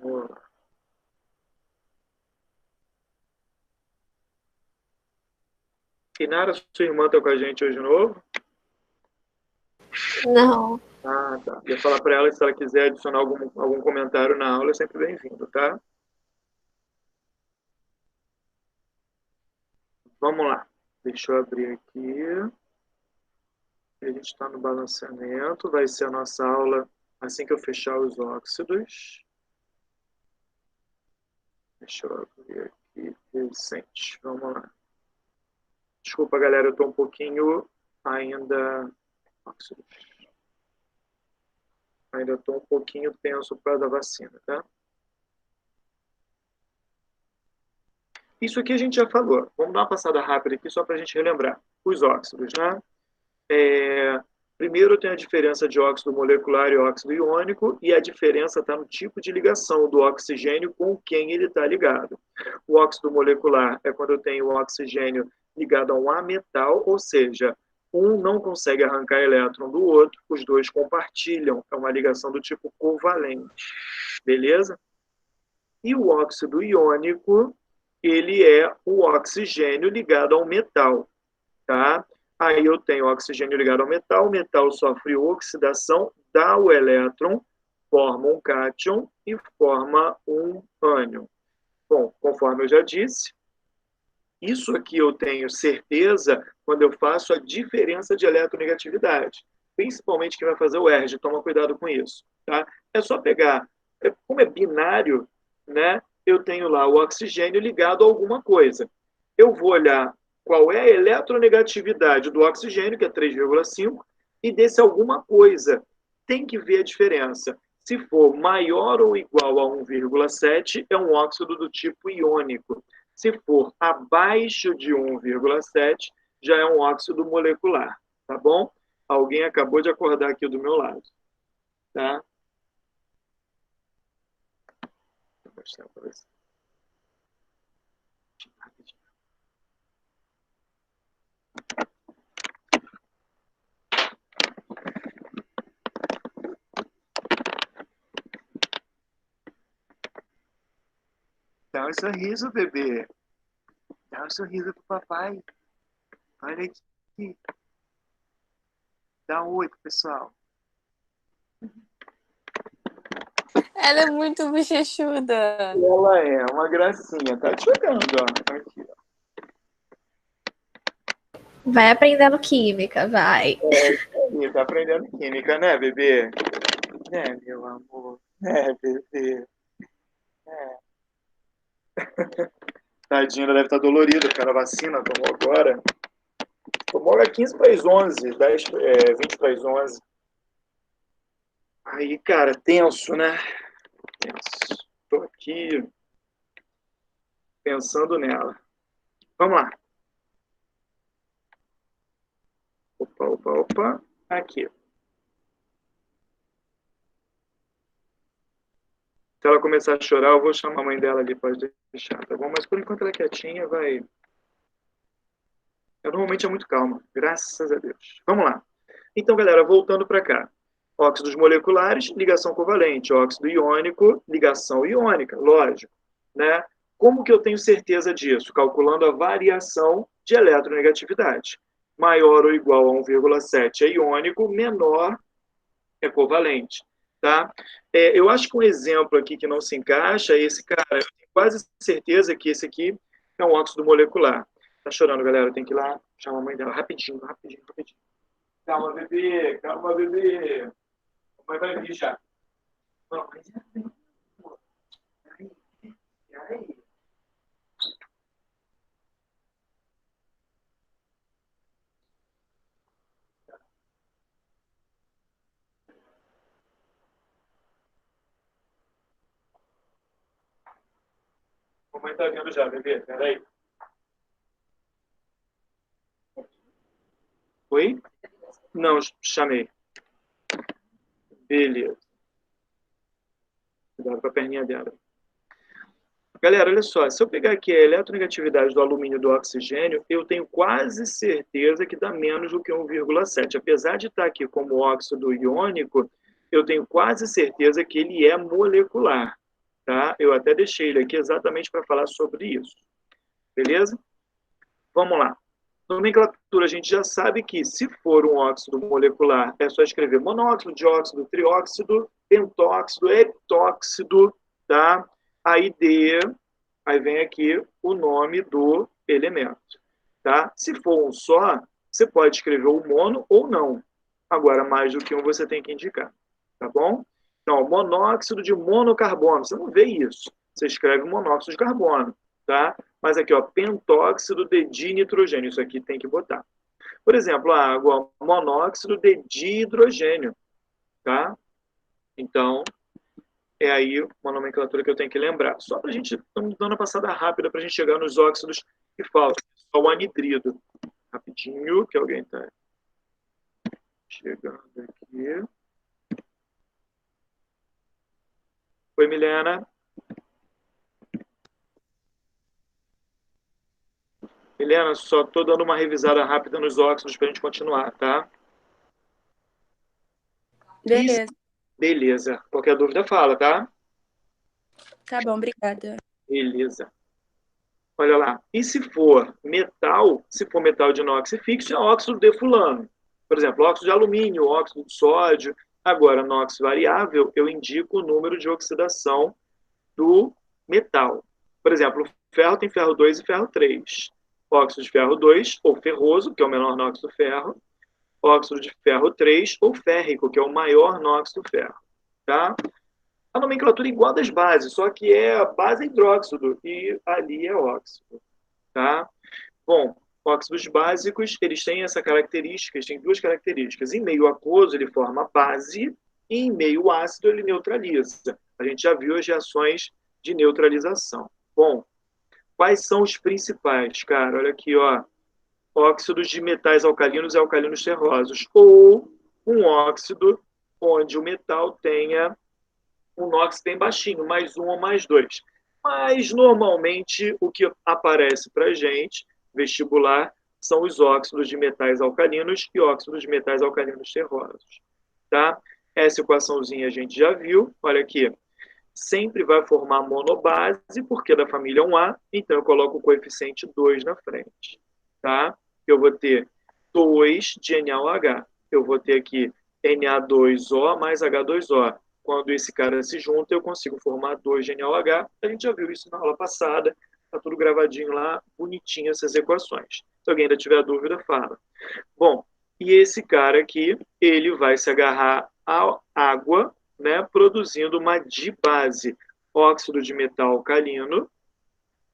Vamos lá. Inara, sua irmã está com a gente hoje de novo? Não. Ah, tá. Ia falar para ela que se ela quiser adicionar algum comentário na aula, é sempre bem-vindo, tá? Vamos lá. Deixa eu abrir aqui. A gente está no balanceamento. Vai ser a nossa aula assim que eu fechar os óxidos. Deixa eu abrir aqui. Recente. Vamos lá. Desculpa, galera, eu estou um pouquinho ainda... Óxidos. Ainda estou um pouquinho tenso por causa da vacina, tá? Isso aqui a gente já falou. Vamos dar uma passada rápida aqui só para a gente relembrar. Os óxidos, né? Primeiro tem a diferença de óxido molecular e óxido iônico, e a diferença está no tipo de ligação do oxigênio com quem ele está ligado. O óxido molecular é quando eu tenho o oxigênio ligado a um ametal, ou seja, um não consegue arrancar elétron do outro, os dois compartilham, é uma ligação do tipo covalente, beleza? E o óxido iônico, ele é o oxigênio ligado ao metal, tá? Aí eu tenho oxigênio ligado ao metal, o metal sofre oxidação, dá o elétron, forma um cátion e forma um ânion. Bom, conforme eu já disse, isso aqui eu tenho certeza quando eu faço a diferença de eletronegatividade. Principalmente quem vai fazer o ERG, toma cuidado com isso. Tá? É só pegar, como é binário, né? Eu tenho lá o oxigênio ligado a alguma coisa. Eu vou olhar qual é a eletronegatividade do oxigênio, que é 3,5, e desse alguma coisa. Tem que ver a diferença. Se for maior ou igual a 1,7, é um óxido do tipo iônico. Se for abaixo de 1,7, já é um óxido molecular, tá bom? Alguém acabou de acordar aqui do meu lado, tá? Vou mostrar para você. Dá um sorriso, bebê. Dá um sorriso pro papai. Olha aqui. Dá um oi pro pessoal. Ela é muito bochechuda. Ela é uma gracinha. Tá te jogando, ó. Aqui, ó. Vai aprendendo química, vai. Tá aprendendo química, né, bebê? Né, meu amor? Né, bebê? É. Tadinha, ela deve estar dolorida, porque a vacina tomou agora. Tomou a 15 para as 11, 10, 20 para as 11. Aí, cara, tenso, né? Tenso. Tô aqui pensando nela. Vamos lá. Opa, opa, opa. Aqui. Se ela começar a chorar, eu vou chamar a mãe dela ali, pode deixar, tá bom? Mas por enquanto ela é quietinha, vai. Ela normalmente é muito calma, graças a Deus. Vamos lá. Então, galera, voltando para cá. Óxidos moleculares, ligação covalente. Óxido iônico, ligação iônica, lógico. Né? Como que eu tenho certeza disso? Calculando a variação de eletronegatividade. Maior ou igual a 1,7 é iônico, menor é covalente. Tá? Eu acho que um exemplo aqui que não se encaixa é esse cara. Eu tenho quase certeza que esse aqui é um óxido molecular. Tá chorando, galera? Tem que ir lá chamar a mãe dela. Rapidinho, rapidinho, rapidinho. Calma, bebê. Calma, bebê. A mãe vai vir já. Não, mas peraí. A mãe tá vindo já, bebê. Peraí. Oi? Não, chamei. Beleza. Cuidado com a perninha dela. Galera, olha só, se eu pegar aqui a eletronegatividade do alumínio e do oxigênio, eu tenho quase certeza que dá menos do que 1,7. Apesar de estar aqui como óxido iônico, eu tenho quase certeza que ele é molecular. tá? Eu até deixei ele aqui exatamente para falar sobre isso, beleza? Vamos lá. Nomenclatura, a gente já sabe que se for um óxido molecular, é só escrever monóxido, dióxido, trióxido, pentóxido, heptóxido, tá? Aí aí vem aqui o nome do elemento, tá? Se for um só, você pode escrever o mono ou não. Agora, mais do que um você tem que indicar, tá bom? Então, monóxido de monocarbono, você não vê isso. Você escreve monóxido de carbono, tá? Mas aqui, ó, pentóxido de dinitrogênio, isso aqui tem que botar. Por exemplo, a água, monóxido de dihidrogênio, tá? Então, é aí uma nomenclatura que eu tenho que lembrar. Só para a gente, estamos dando uma passada rápida para a gente chegar nos óxidos que faltam. Só o anidrido. Rapidinho, que alguém está chegando aqui. Oi, Milena. Milena, só estou dando uma revisada rápida nos óxidos para a gente continuar, tá? Beleza. Beleza. Qualquer dúvida, fala, tá? Tá bom, obrigada. Beleza. Olha lá. E se for metal de inox fixo, é óxido de fulano. Por exemplo, óxido de alumínio, óxido de sódio. Agora, inox variável, eu indico o número de oxidação do metal. Por exemplo, o ferro tem ferro 2 e ferro 3. Óxido de ferro 2, ou ferroso, que é o menor NOx do ferro. Óxido de ferro 3, ou férrico, que é o maior NOx do ferro. Tá? A nomenclatura é igual das bases, só que a base é hidróxido e ali é óxido. Tá? Bom, óxidos básicos, eles têm essa característica, eles têm duas características. Em meio aquoso, ele forma base, e em meio ácido, ele neutraliza. A gente já viu as reações de neutralização. Bom, quais são os principais, cara? Olha aqui, ó. Óxidos de metais alcalinos e alcalinos terrosos. Ou um óxido onde o metal tenha um NOx bem baixinho, mais um ou mais dois. Mas, normalmente, o que aparece para a gente, vestibular, são os óxidos de metais alcalinos e óxidos de metais alcalinos terrosos. Tá? Essa equaçãozinha a gente já viu. Olha aqui. Sempre vai formar monobase, porque é da família 1A, então eu coloco o coeficiente 2 na frente. Tá? Eu vou ter 2 de NaOH. Eu vou ter aqui Na2O mais H2O. Quando esse cara se junta, eu consigo formar 2 de NaOH. A gente já viu isso na aula passada. Está tudo gravadinho lá, bonitinho essas equações. Se alguém ainda tiver dúvida, fala. Bom, e esse cara aqui, ele vai se agarrar à água, né, produzindo uma dibase, óxido de metal alcalino,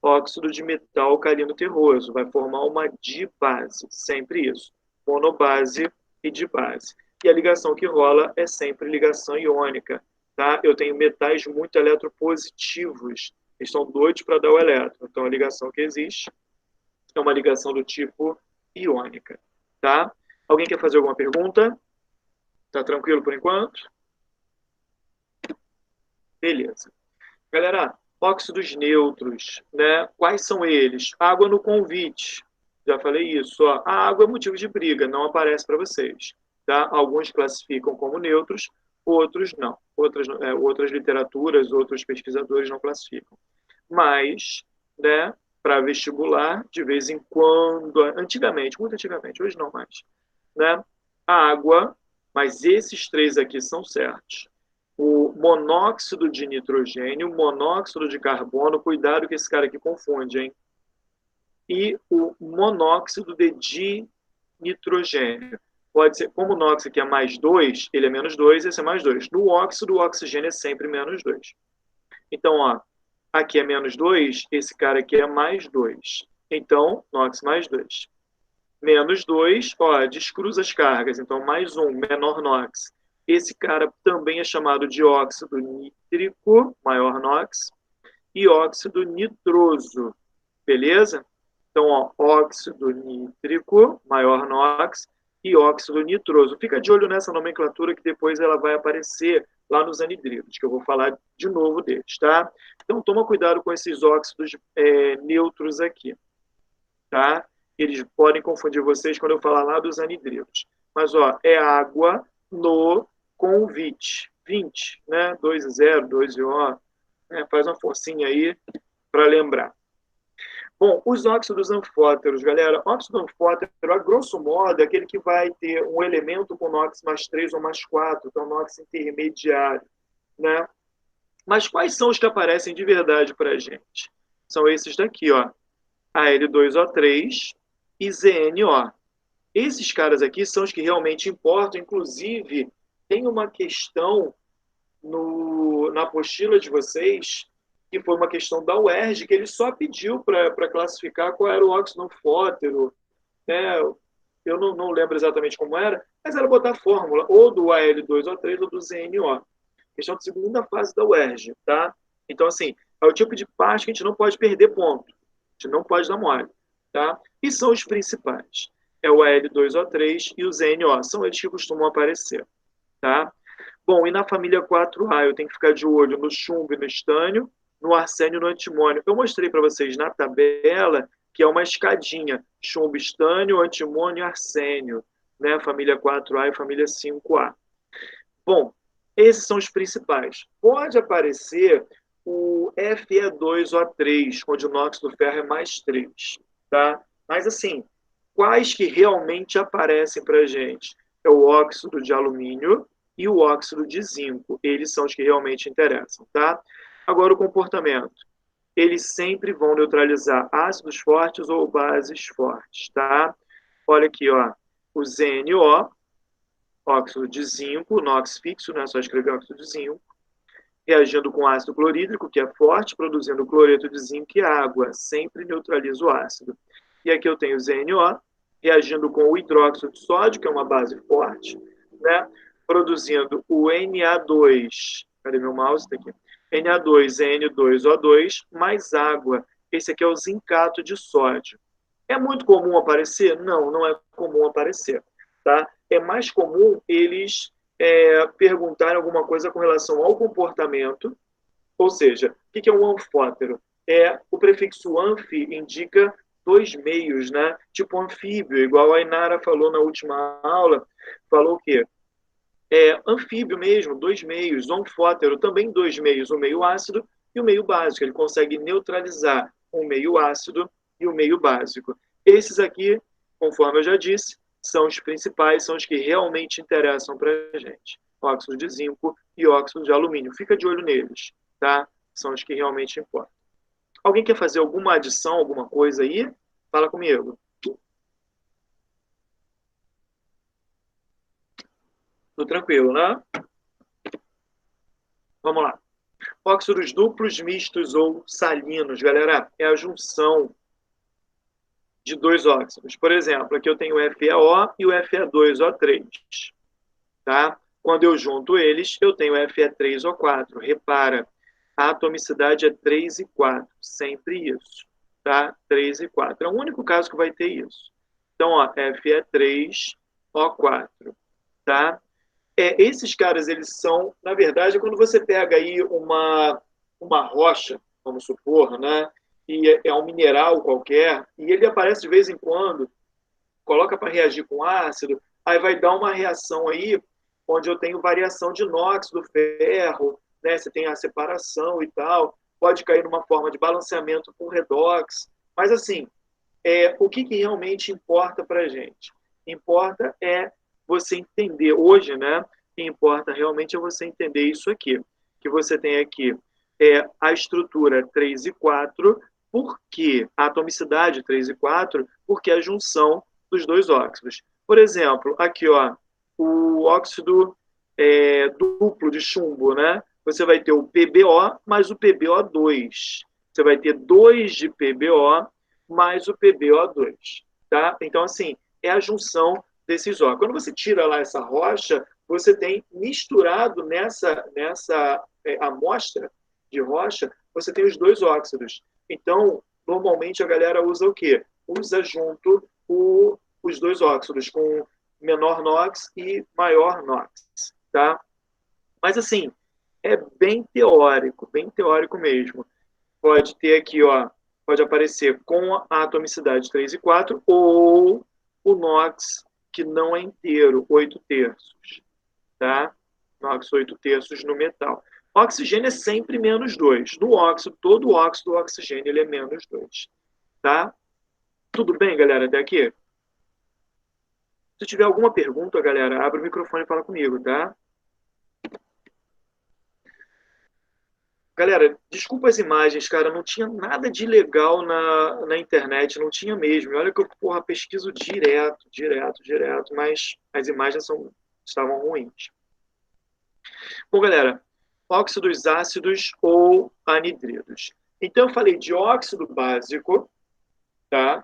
óxido de metal alcalino terroso, vai formar uma dibase, sempre isso, monobase e dibase. E a ligação que rola é sempre ligação iônica, tá? Eu tenho metais muito eletropositivos, eles são doidos para dar o elétron, então a ligação que existe é uma ligação do tipo iônica, tá? Alguém quer fazer alguma pergunta? Tá tranquilo por enquanto? Beleza. Galera, óxidos neutros, né? Quais são eles? Água no convite. Já falei isso. Ó. A água é motivo de briga, não aparece para vocês. Tá? Alguns classificam como neutros, outros não. Outras literaturas, outros pesquisadores não classificam. Mas, né, para vestibular, de vez em quando, antigamente, muito antigamente, hoje não mais, né? A água, mas esses três aqui são certos. O monóxido de nitrogênio, monóxido de carbono, cuidado que esse cara aqui confunde, hein? E o monóxido de dinitrogênio. Pode ser, como o NOx aqui é mais 2, ele é menos 2, esse é mais 2. No óxido, o oxigênio é sempre menos 2. Então, ó, aqui é menos 2, esse cara aqui é mais 2. Então, NOx mais 2. Menos 2, ó, descruza as cargas, então mais 1, menor NOx. Esse cara também é chamado de óxido nítrico, maior NOx, e óxido nitroso, beleza? Então, ó, óxido nítrico, maior NOx, e óxido nitroso. Fica de olho nessa nomenclatura que depois ela vai aparecer lá nos anidridos, que eu vou falar de novo deles, tá? Então, toma cuidado com esses óxidos neutros aqui, tá? Eles podem confundir vocês quando eu falar lá dos anidridos. Mas, ó, é água no convite. 20, né? 2 e 0, 2 e O. né? Faz uma forcinha aí para lembrar. Bom, os óxidos anfóteros, galera. Óxido anfótero, a grosso modo, é aquele que vai ter um elemento com NOx mais 3 ou mais 4, que é o NOx intermediário, né? Mas quais são os que aparecem de verdade para a gente? São esses daqui, ó. Al2O3 e ZNO. Esses caras aqui são os que realmente importam. Inclusive, tem uma questão na apostila de vocês, que foi uma questão da UERJ, que ele só pediu para classificar qual era o óxido anfótero, né? Eu não lembro exatamente como era, mas era botar a fórmula ou do Al2O3 ou do ZNO. Questão de segunda fase da UERJ, tá? Então, assim, é o tipo de parte que a gente não pode perder ponto. A gente não pode dar mole, tá? E são os principais. É o Al2O3 e o ZNO. São eles que costumam aparecer, tá? Bom, e na família 4A, eu tenho que ficar de olho no chumbo e no estânio, no arsênio e no antimônio. Eu mostrei para vocês na tabela que é uma escadinha: chumbo, estânio, antimônio e arsênio, né? Família 4A e família 5A. Bom, esses são os principais. Pode aparecer o Fe2O3, onde o nóxido do ferro é mais 3, tá? Mas, assim, quais que realmente aparecem para a gente? É o óxido de alumínio e o óxido de zinco. Eles são os que realmente interessam, tá? Agora, o comportamento. Eles sempre vão neutralizar ácidos fortes ou bases fortes, tá? Olha aqui, ó. O ZNO, óxido de zinco, NOx fixo, né? Só escrever óxido de zinco, reagindo com ácido clorídrico, que é forte, produzindo cloreto de zinco e água, sempre neutraliza o ácido. E aqui eu tenho o ZNO, reagindo com o hidróxido de sódio, que é uma base forte, né? Produzindo o Na2, cadê meu mouse? Está aqui. Na2, N2O2, mais água. Esse aqui é o zincato de sódio. É muito comum aparecer? Não, não é comum aparecer, tá? É mais comum eles perguntarem alguma coisa com relação ao comportamento, ou seja, o que é um anfótero? O prefixo anf indica dois meios, né? Tipo anfíbio, igual a Inara falou na última aula, falou o quê? Anfíbio mesmo, dois meios. O anfótero também dois meios, o meio ácido e o meio básico. Ele consegue neutralizar o meio ácido e o meio básico. Esses aqui, conforme eu já disse, são os principais, são os que realmente interessam para a gente. Óxido de zinco e óxido de alumínio. Fica de olho neles, tá? São os que realmente importam. Alguém quer fazer alguma adição, alguma coisa aí? Fala comigo. Tudo tranquilo, né? Vamos lá. Óxidos duplos, mistos ou salinos, galera, é a junção de dois óxidos. Por exemplo, aqui eu tenho o FeO e o Fe2O3, tá? Quando eu junto eles, eu tenho Fe3O4. Repara, a atomicidade é 3 e 4, sempre isso, tá? 3 e 4. É o único caso que vai ter isso. Então, ó, Fe3O4, tá? Esses caras, eles são, na verdade, quando você pega aí uma rocha, vamos supor, né? E é um mineral qualquer, e ele aparece de vez em quando, coloca para reagir com ácido, aí vai dar uma reação aí, onde eu tenho variação de NOx do ferro, né? Você tem a separação e tal, pode cair numa forma de balanceamento com redox, mas assim, o que realmente importa para a gente? Importa você entender hoje, né? O que importa realmente é você entender isso aqui, que você tem aqui a estrutura 3 e 4, porque a atomicidade 3 e 4, porque é a junção dos dois óxidos. Por exemplo, aqui, ó, o óxido duplo de chumbo, né? Você vai ter o PbO mais o PbO2. Você vai ter 2 de PbO mais o PbO2, tá? Então, assim, é a junção desses óxidos. Quando você tira lá essa rocha, você tem misturado nessa amostra de rocha, você tem os dois óxidos. Então, normalmente a galera usa o quê? Usa junto os dois óxidos, com menor NOx e maior NOx, tá? Mas, assim, é bem teórico mesmo. Pode ter aqui, ó, pode aparecer com a atomicidade 3 e 4 ou o NOx, que não é inteiro, 8 terços, tá? NOx 8/3 no metal. Oxigênio é sempre -2. No óxido, todo o óxido do oxigênio ele é -2. Tá? Tudo bem, galera, até aqui? Se tiver alguma pergunta, galera, abre o microfone e fala comigo, tá? Galera, desculpa as imagens, cara, não tinha nada de legal na internet, não tinha mesmo. E olha que eu, porra, pesquiso direto, mas as imagens estavam ruins. Bom, galera, óxidos ácidos ou anidridos. Então, eu falei de óxido básico, tá?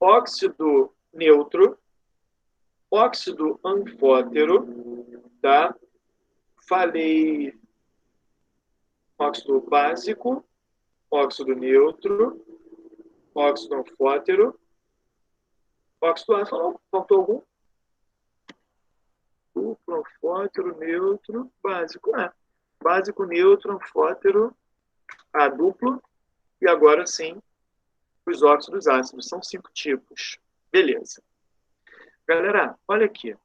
Óxido neutro, óxido anfótero, tá? Falei óxido básico, óxido neutro, óxido anfótero, óxido ácido. Faltou algum? Duplo, anfótero, neutro, básico. Básico, neutro, anfótero, duplo. E agora sim, os óxidos ácidos. São 5 tipos. Beleza. Galera, olha aqui.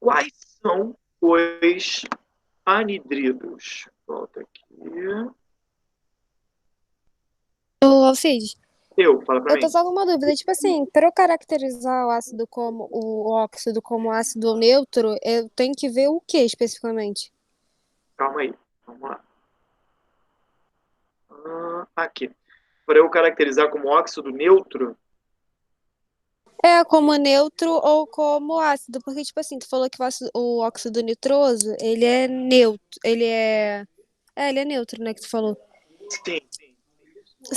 Quais são os anidridos? Volta aqui. Ô, Alcides, Fala pra eu mim. tô só com uma dúvida. Tipo assim, para eu caracterizar o óxido como ácido neutro, eu tenho que ver o que especificamente? Calma aí. Vamos lá. Aqui. Para eu caracterizar como óxido neutro, É, como neutro ou como ácido, porque, tipo assim, tu falou que o óxido nitroso, ele é neutro, ele é neutro, né, que tu falou. sim.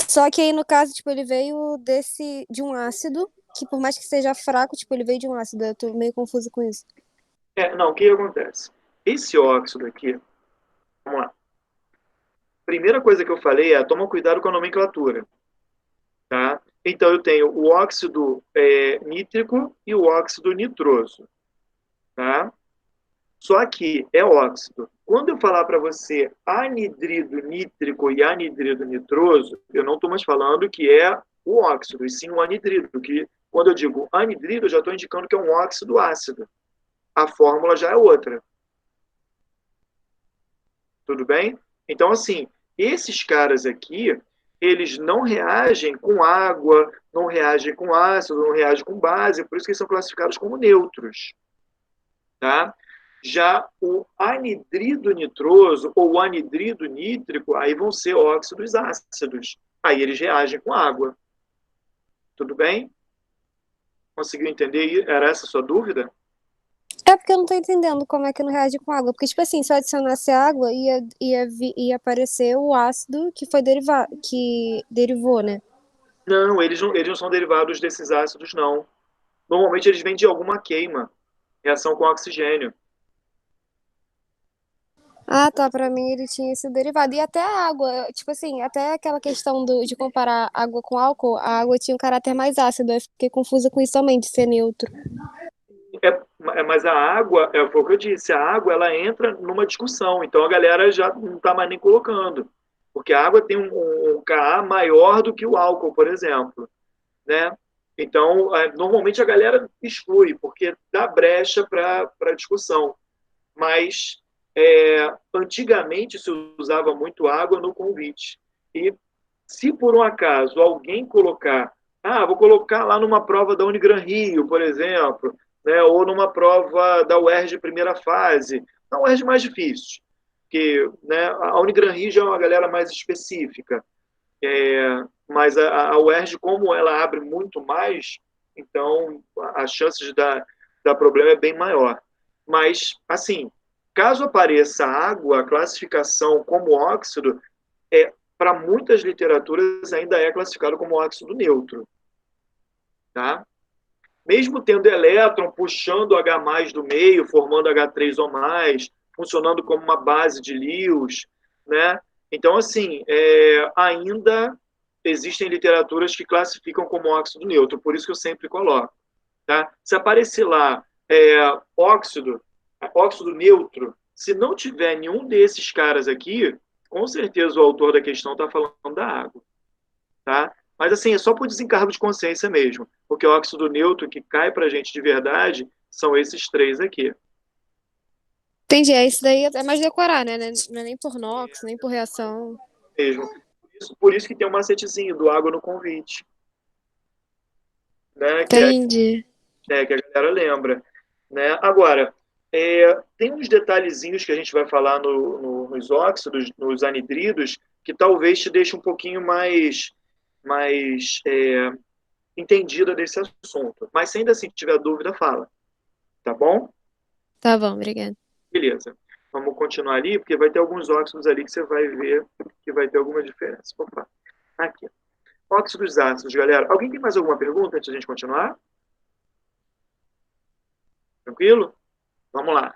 Só que aí, no caso, tipo, ele veio de um ácido, que por mais que seja fraco, tipo, ele veio de um ácido, eu tô meio confusa com isso. Não, o que acontece? Esse óxido aqui, vamos lá. Primeira coisa que eu falei toma cuidado com a nomenclatura, tá? Então, eu tenho o óxido nítrico e o óxido nitroso, tá? Só que é óxido. Quando eu falar para você anidrido nítrico e anidrido nitroso, eu não estou mais falando que é o óxido, e sim o anidrido, que quando eu digo anidrido, eu já estou indicando que é um óxido ácido. A fórmula já é outra. Tudo bem? Então, assim, esses caras aqui, eles não reagem com água, não reagem com ácido, não reagem com base, por isso que eles são classificados como neutros. Tá? Já o anidrido nitroso ou o anidrido nítrico, aí vão ser óxidos ácidos. Aí eles reagem com água. Tudo bem? Conseguiu entender? Era essa a sua dúvida? É porque eu não tô entendendo como é que não reage com água. Porque, tipo assim, se eu adicionasse água, ia aparecer o ácido que derivou, né? Não, eles não são derivados desses ácidos, não. Normalmente eles vêm de alguma queima, reação com oxigênio. Ah, tá. Pra mim ele tinha esse derivado. E até a água, tipo assim, até aquela questão de comparar água com álcool, a água tinha um caráter mais ácido. Eu fiquei confusa com isso também, de ser neutro. Mas a água, foi o que eu disse, a água ela entra numa discussão, então a galera já não está mais nem colocando, porque a água tem um Ka maior do que o álcool, por exemplo, né? Então, normalmente a galera exclui, porque dá brecha para discussão, mas antigamente se usava muito água no convite, e se por um acaso alguém colocar, vou colocar lá numa prova da Unigran Rio, por exemplo, né, ou numa prova da UERJ primeira fase, na UERJ mais difícil, porque né, a Unigran Rio já é uma galera mais específica, mas a UERJ, como ela abre muito mais, então as chances de dar problema é bem maior. Mas, assim, caso apareça água, a classificação como óxido, para muitas literaturas ainda é classificado como óxido neutro. Tá? Mesmo tendo elétron puxando H+ do meio, formando H3 ou mais, funcionando como uma base de Lewis, né? Então, assim, ainda existem literaturas que classificam como óxido neutro, por isso que eu sempre coloco. Tá? Se aparecer lá óxido neutro, se não tiver nenhum desses caras aqui, com certeza o autor da questão está falando da água. Tá? Mas assim, é só por desencargo de consciência mesmo, porque o óxido neutro que cai para a gente de verdade são esses 3 aqui. Entendi. Isso daí é mais decorar, né? Não é nem por NOx, nem por reação. Mesmo. Por isso que tem um macetezinho do água no convite, né? Entendi. Que a galera lembra, né? Agora, tem uns detalhezinhos que a gente vai falar nos óxidos, nos anidridos, que talvez te deixe um pouquinho mais entendida desse assunto. Mas se ainda assim tiver dúvida, fala. Tá bom? Tá bom, obrigada. Beleza. Vamos continuar ali, porque vai ter alguns óxidos ali que você vai ver que vai ter alguma diferença. Opa, aqui. Óxidos ácidos, galera. Alguém tem mais alguma pergunta antes de a gente continuar? Tranquilo? Vamos lá.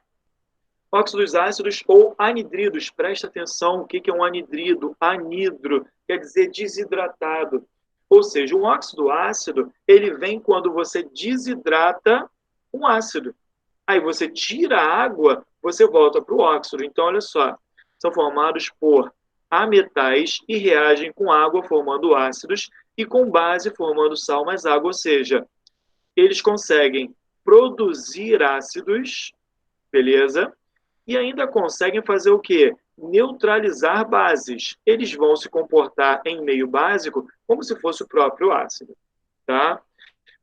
Óxidos ácidos ou anidridos. Presta atenção, o que é um anidrido? Anidro quer dizer desidratado. Ou seja, um óxido ácido, ele vem quando você desidrata um ácido. Aí você tira a água, você volta para o óxido. Então, olha só, são formados por ametais e reagem com água formando ácidos e com base formando sal mais água. Ou seja, eles conseguem produzir ácidos, beleza? E ainda conseguem fazer o quê? Neutralizar bases. Eles vão se comportar em meio básico como se fosse o próprio ácido, tá?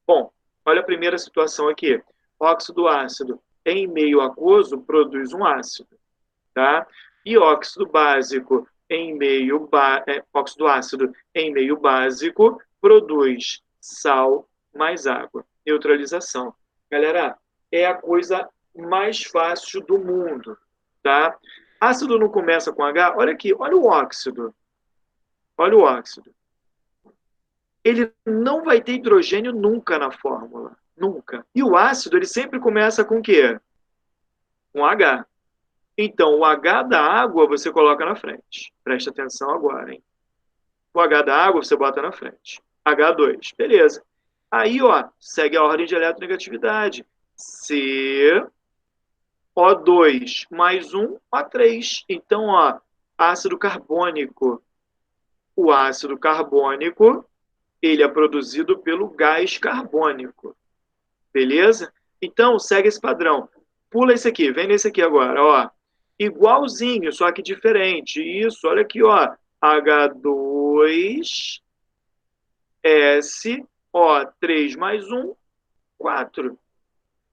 Bom, olha a primeira situação aqui. Óxido ácido em meio aquoso produz um ácido, tá? E óxido básico em óxido ácido em meio básico produz sal mais água. Neutralização. Galera, é a coisa mais fácil do mundo, tá? Ácido não começa com H? Olha aqui, olha o óxido. Olha o óxido. Ele não vai ter hidrogênio nunca na fórmula. Nunca. E o ácido, ele sempre começa com o quê? Com H. Então, o H da água você coloca na frente. Presta atenção agora, hein? O H da água você bota na frente. H2. Beleza. Aí, ó, segue a ordem de eletronegatividade. CO2 mais um, O3. Então, ó, ácido carbônico. O ácido carbônico, ele é produzido pelo gás carbônico. Beleza? Então, segue esse padrão. Pula esse aqui, vem nesse aqui agora, ó. Igualzinho, só que diferente. Isso, olha aqui, ó. H2SO3 mais um, 4.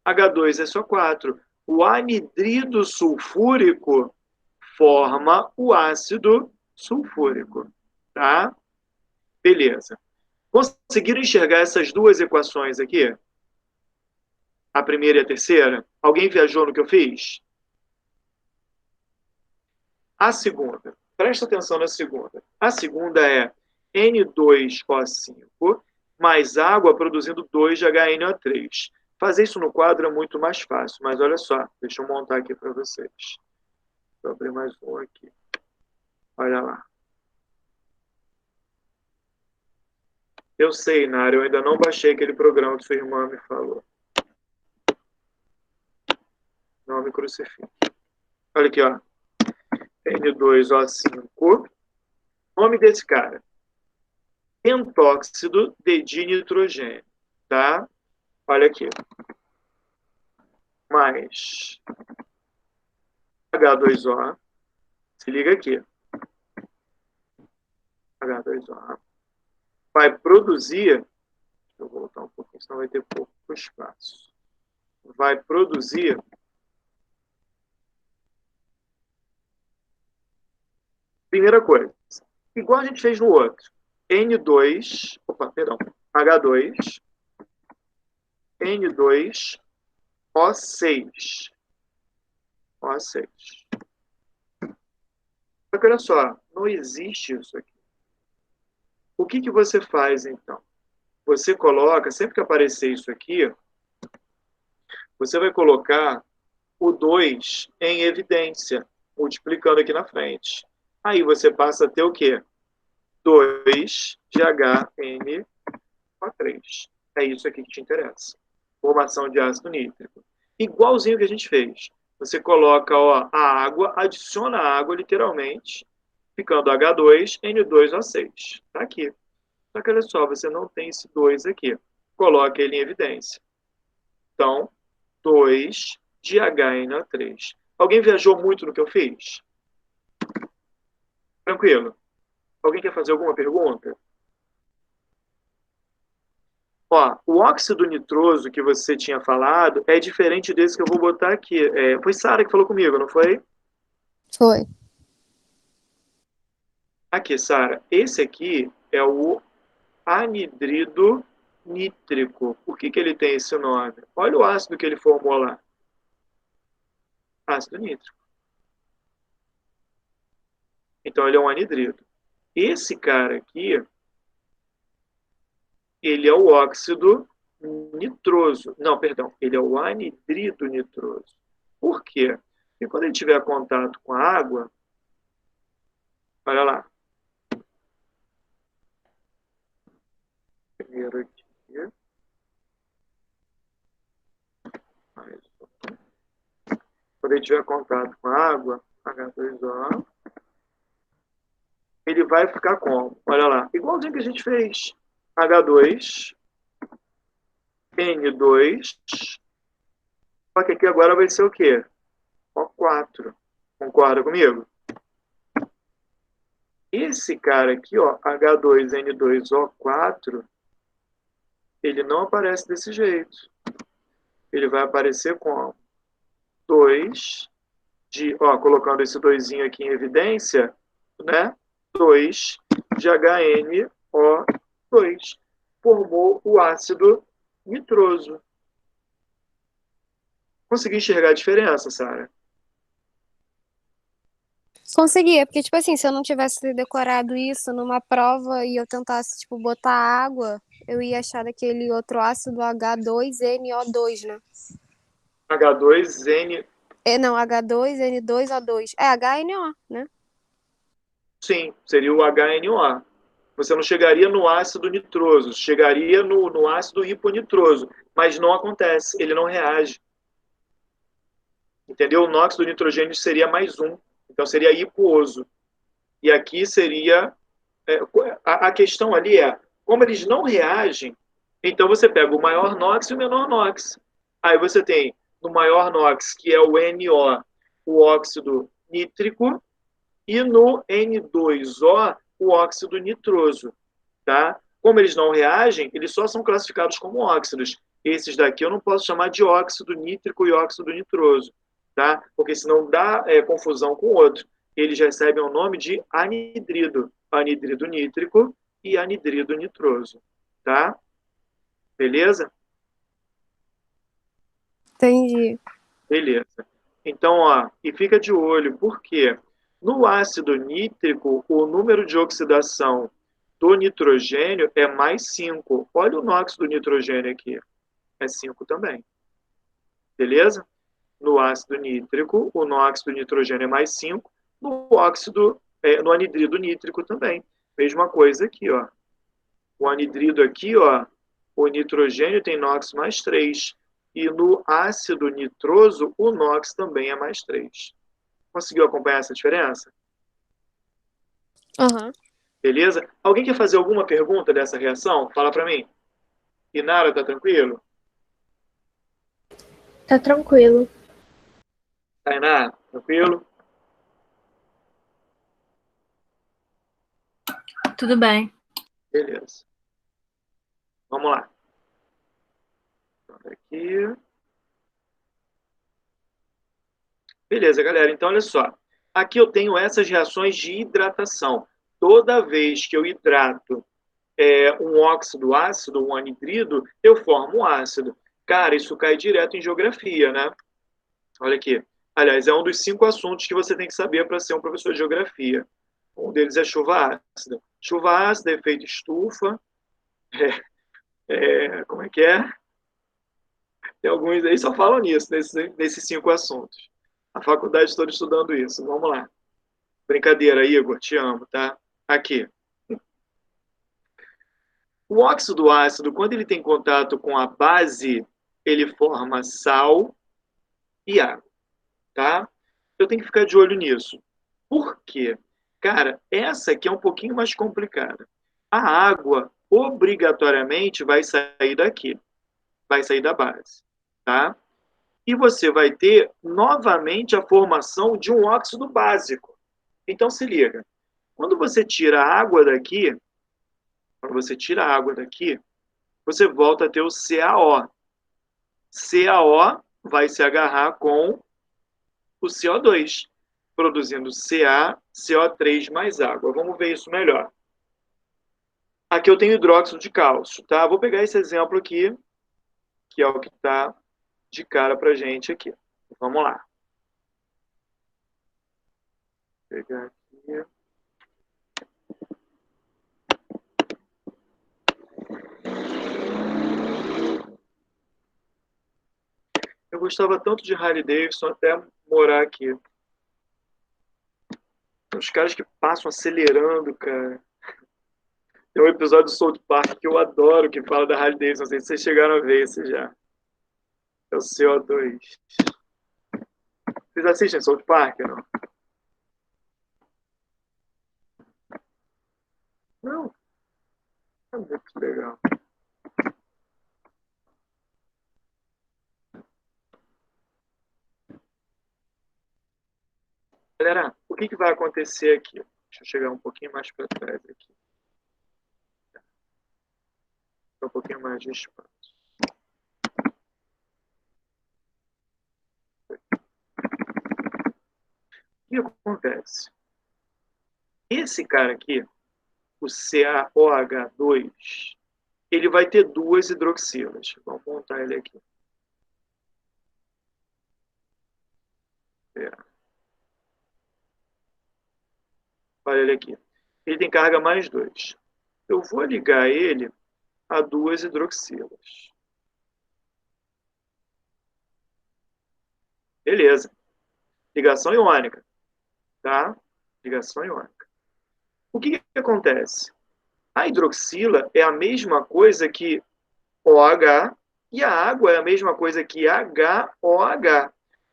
H2 é só 4. O anidrido sulfúrico forma o ácido sulfúrico, tá? Beleza. Conseguiram enxergar essas duas equações aqui? A primeira e a terceira? Alguém viajou no que eu fiz? A segunda. Presta atenção na segunda. A segunda é N2O5 mais água produzindo 2 de HNO3. Fazer isso no quadro é muito mais fácil, mas olha só, deixa eu montar aqui para vocês. Vou abrir mais um aqui. Olha lá. Eu sei, Nara, eu ainda não baixei aquele programa que sua irmã me falou. Não me crucifique. Olha aqui, ó. N2O5. Nome desse cara. Pentóxido de dinitrogênio. Tá? Olha aqui. Mais H2O. Se liga aqui. H2O. Vai produzir. Deixa eu voltar um pouquinho, senão vai ter pouco espaço. Vai produzir primeira coisa, igual a gente fez no outro. N2, opa, perdão, H2, N2, O6. O6. Só que olha só, não existe isso aqui. O que você faz, então? Você coloca, sempre que aparecer isso aqui, você vai colocar o 2 em evidência, multiplicando aqui na frente. Aí você passa a ter o quê? 2 de HNO3. É isso aqui que te interessa. Formação de ácido nítrico. Igualzinho que a gente fez. Você coloca, ó, a água, adiciona a água, literalmente, ficando H2N2O6. Tá aqui. Só que olha só, você não tem esse 2 aqui. Coloca ele em evidência. Então, 2 de HNO3. Alguém viajou muito no que eu fiz? Tranquilo. Alguém quer fazer alguma pergunta? Ó, o óxido nitroso que você tinha falado é diferente desse que eu vou botar aqui. Foi Sara que falou comigo, não foi? Foi. Aqui, Sara. Esse aqui é o anidrido nítrico. Por que ele tem esse nome? Olha o ácido que ele formou lá. Ácido nítrico. Então, ele é um anidrido. Esse cara aqui, ele é o óxido nitroso. Não, perdão. Ele é o anidrido nitroso. Por quê? Porque quando ele tiver contato com a água, olha lá. Primeiro aqui. Quando ele tiver contato com a água, H2O, ele vai ficar como? Olha lá. Igualzinho que a gente fez. H2, N2. Só que aqui agora vai ser o quê? O4. Concorda comigo? Esse cara aqui, ó, H2N2O4, ele não aparece desse jeito. Ele vai aparecer com 2 de, ó, colocando esse 2 aqui em evidência, né? 2 de HNO2. Formou o ácido nitroso. Consegui enxergar a diferença, Sara? Conseguia, porque, tipo assim, se eu não tivesse decorado isso numa prova e eu tentasse, tipo, botar água, eu ia achar daquele outro ácido H2NO2, né? H2N. Não, H2N2O2. É HNO, né? Sim, seria o HNO. Você não chegaria no ácido nitroso, chegaria no ácido hiponitroso, mas não acontece, ele não reage. Entendeu? O nóxido do nitrogênio seria mais um, então seria hiposo. E aqui seria... a questão ali é, como eles não reagem, então você pega o maior NOx e o menor NOx. Aí você tem no maior NOx, que é o NO, o óxido nítrico, e no N2O, o óxido nitroso. Tá? Como eles não reagem, eles só são classificados como óxidos. Esses daqui eu não posso chamar de óxido nítrico e óxido nitroso, tá? Porque senão dá confusão com o outro. Eles recebem o nome de anidrido, anidrido nítrico e anidrido nitroso, tá? Beleza? Entendi. Beleza. Então, ó, e fica de olho, porque no ácido nítrico, o número de oxidação do nitrogênio é mais 5. Olha o NOx do nitrogênio aqui. É 5 também. Beleza? No ácido nítrico, o NOx do nitrogênio é mais 5. No anidrido nítrico também. Mesma coisa aqui, ó. O anidrido aqui, ó, o nitrogênio tem NOx mais 3. E no ácido nitroso, o NOx também é mais 3. Conseguiu acompanhar essa diferença? Aham. Beleza? Alguém quer fazer alguma pergunta dessa reação? Fala para mim. Inara, tá tranquilo? Tá tranquilo. Tainá, tranquilo? Tudo bem. Beleza. Vamos lá. Aqui. Beleza, galera. Então, olha só. Aqui eu tenho essas reações de hidratação. Toda vez que eu hidrato um óxido ácido, um anidrido, eu formo um ácido. Cara, isso cai direto em geografia, né? Olha aqui. Aliás, é um dos 5 assuntos que você tem que saber para ser um professor de geografia. Um deles é chuva ácida. Chuva ácida, efeito estufa. Como é que é? Tem alguns aí que só falam nisso, nesses 5 assuntos. A faculdade toda estudando isso. Vamos lá. Brincadeira, Igor, te amo, tá? Aqui. O óxido ácido, quando ele tem contato com a base, ele forma sal e água, tá? Eu tenho que ficar de olho nisso. Por quê? Cara, essa aqui é um pouquinho mais complicada. A água, obrigatoriamente, vai sair daqui. Vai sair da base, tá? e você vai ter novamente a formação de um óxido básico. Então, se liga. Quando você tira a água daqui, você volta a ter o CaO. CaO vai se agarrar com o CO2, produzindo CaCO3 mais água. Vamos ver isso melhor. Aqui eu tenho hidróxido de cálcio, tá? Vou pegar esse exemplo aqui, que é o que está de cara para a gente aqui. Vamos lá. Vou pegar aqui. Eu gostava tanto de Harley Davidson até morar aqui. Os caras que passam acelerando, cara. Tem um episódio do South Park que eu adoro, que fala da Harley Davidson. Não sei se vocês chegaram a ver esse já. É o CO2. Vocês assistem South Park, não? Não. É muito legal. Galera, o que vai acontecer aqui? Deixa eu chegar um pouquinho mais para trás aqui. Um pouquinho mais de espaço. O que acontece? Esse cara aqui, o CaOH2, ele vai ter duas hidroxilas. Vamos montar ele aqui. Olha ele aqui. Ele tem carga mais 2. Eu vou ligar ele a duas hidroxilas. Beleza. Ligação iônica. Tá? Ligação iônica. O que acontece? A hidroxila é a mesma coisa que OH e a água é a mesma coisa que HOH.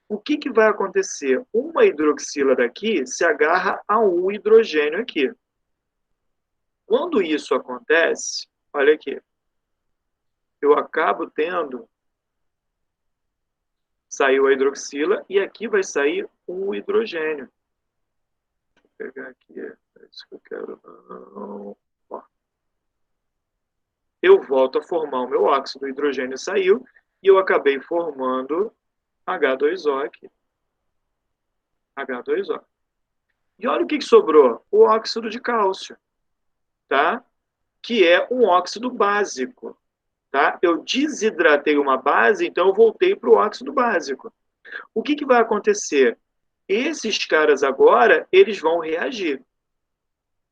O que vai acontecer? Uma hidroxila daqui se agarra a um hidrogênio aqui. Quando isso acontece, olha aqui, eu acabo tendo, saiu a hidroxila e aqui vai sair um hidrogênio. Deixa eu pegar aqui, é isso que eu quero. Não. Ó. Eu volto a formar o meu óxido, o hidrogênio saiu e eu acabei formando H2O aqui. H2O. E olha o que sobrou. O óxido de cálcio, tá? Que é um óxido básico. Tá? Eu desidratei uma base, então eu voltei para o óxido básico. O que vai acontecer? Esses caras agora, eles vão reagir.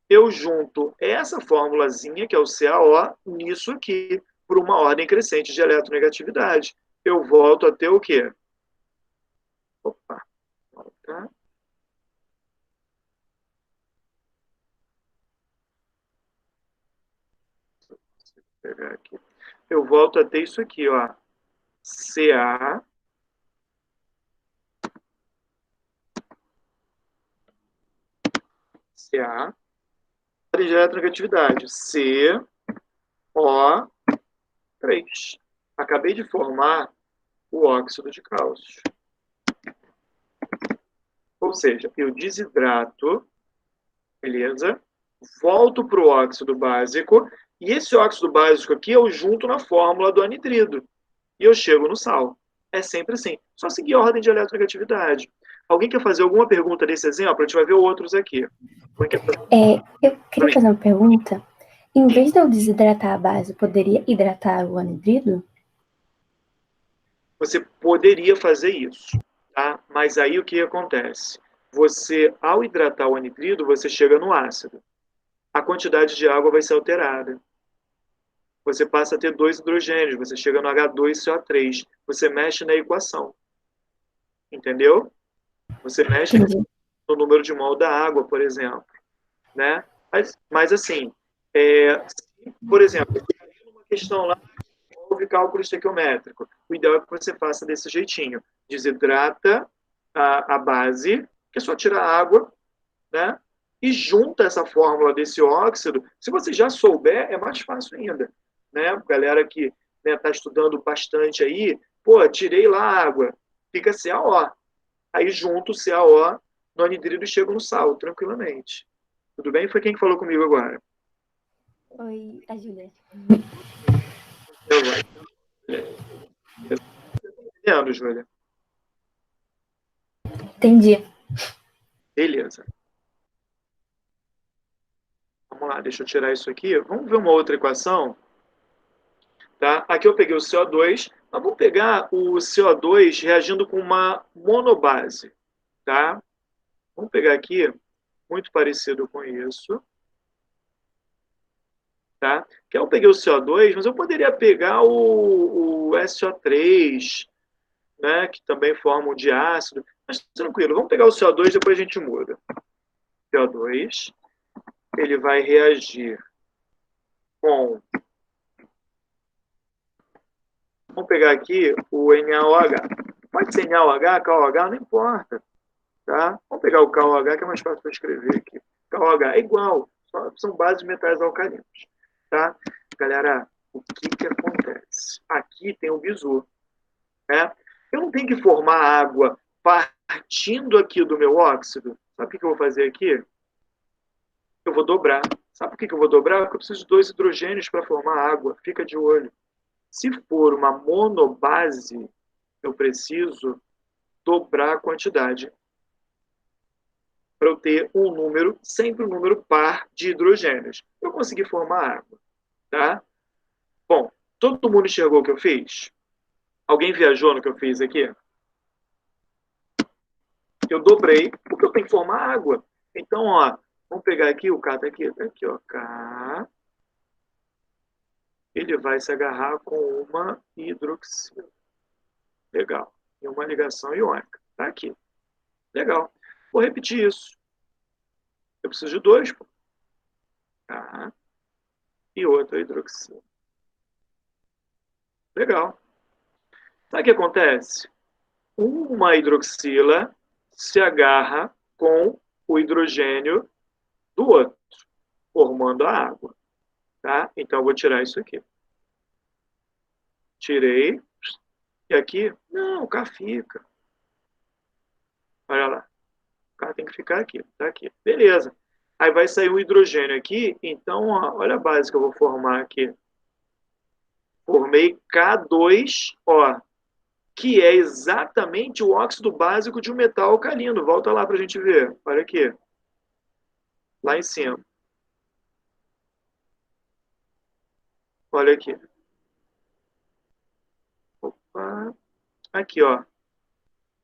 Eu junto essa formulazinha, que é o CaO, nisso aqui, por uma ordem crescente de eletronegatividade. Eu volto a ter o quê? Opa, volta. Vou pegar aqui. Eu volto a ter isso aqui, ó. Ca. Ordem de eletronegatividade. CO3. Acabei de formar o óxido de cálcio. Ou seja, eu desidrato, beleza? Volto para o óxido básico, e esse óxido básico aqui eu junto na fórmula do anidrido. E eu chego no sal. É sempre assim. Só seguir a ordem de eletronegatividade. Alguém quer fazer alguma pergunta desse exemplo? A gente vai ver outros aqui. Eu queria fazer uma pergunta. Em vez de eu desidratar a base, eu poderia hidratar o anidrido? Você poderia fazer isso, tá? Mas aí o que acontece? Você, ao hidratar o anidrido, você chega no ácido. A quantidade de água vai ser alterada. Você passa a ter 2 hidrogênios, você chega no H2CO3. Você mexe na equação. Entendeu? Você mexe no número de mol da água, por exemplo. Né? Mas assim, por exemplo, uma questão lá, houve cálculo estequiométrico. O ideal é que você faça desse jeitinho. Desidrata a base, que é só tirar a água, né? E junta essa fórmula desse óxido. Se você já souber, é mais fácil ainda. Né? Galera que está estudando bastante aí, pô, tirei lá a água. fica CaO. Aí junto o CaO no anidrido e chego no sal, tranquilamente. Tudo bem? Foi quem que falou comigo agora? Oi, a Júlia. Eu vou. Entendendo, Júlia? Entendi. Beleza. Vamos lá, deixa eu tirar isso aqui. Vamos ver uma outra equação. Tá? Aqui eu peguei o CO2, mas vamos pegar o CO2 reagindo com uma monobase. Tá? Vamos pegar aqui, muito parecido com isso. Tá? Que eu peguei o CO2, mas eu poderia pegar o SO3, né, que também forma um diácido. Mas tranquilo, vamos pegar o CO2 e depois a gente muda. CO2, ele vai reagir com... Vamos pegar aqui o NaOH. Pode ser NaOH, KOH, não importa. Tá? Vamos pegar o KOH, que é mais fácil para escrever aqui. KOH é igual, são bases de metais alcalinos. Tá? Galera, o que acontece? Aqui tem o bizu. Né? Eu não tenho que formar água partindo aqui do meu óxido. Sabe o que eu vou fazer aqui? Eu vou dobrar. Sabe por que eu vou dobrar? Porque eu preciso de 2 hidrogênios para formar água. Fica de olho. Se for uma monobase, eu preciso dobrar a quantidade para eu ter um número, sempre um número par de hidrogênios. Para eu conseguir formar água. Tá? Bom, todo mundo enxergou o que eu fiz? Alguém viajou no que eu fiz aqui? Eu dobrei, porque eu tenho que formar água. Então, ó, vamos pegar aqui, o K tá aqui, ó, K. Ele vai se agarrar com uma hidroxila. Legal. E uma ligação iônica. Tá aqui. Legal. Vou repetir isso. Eu preciso de 2, pô. K. E outra hidroxila. Legal. Sabe o que acontece? Uma hidroxila se agarra com o hidrogênio do outro, formando a água. Tá? Então, eu vou tirar isso aqui. Tirei. E aqui, não, o K fica. Olha lá. O K tem que ficar aqui. Tá aqui. Beleza. Aí vai sair um hidrogênio aqui. Então, ó, olha a base que eu vou formar aqui. Formei K2, ó, que é exatamente o óxido básico de um metal alcalino. Volta lá para a gente ver. Olha aqui. Lá em cima. Olha aqui. Opa. Aqui, ó.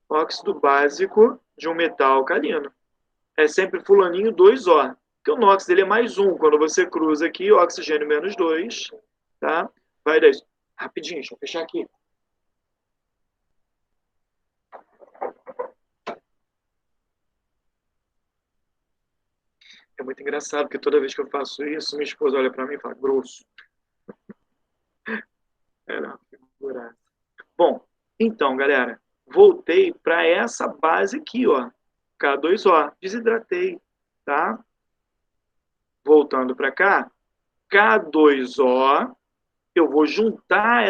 Óxido básico de um metal alcalino. É sempre fulaninho 2O. Porque o NOx dele é mais 1. Quando você cruza aqui, oxigênio menos 2. Tá? Vai dar isso. Rapidinho, deixa eu fechar aqui. É muito engraçado, porque toda vez que eu faço isso, minha esposa olha para mim e fala, grosso. Era figuraça. Bom, então, galera, voltei para essa base aqui, ó. K2O. Desidratei, tá? Voltando para cá, K2O, eu vou juntar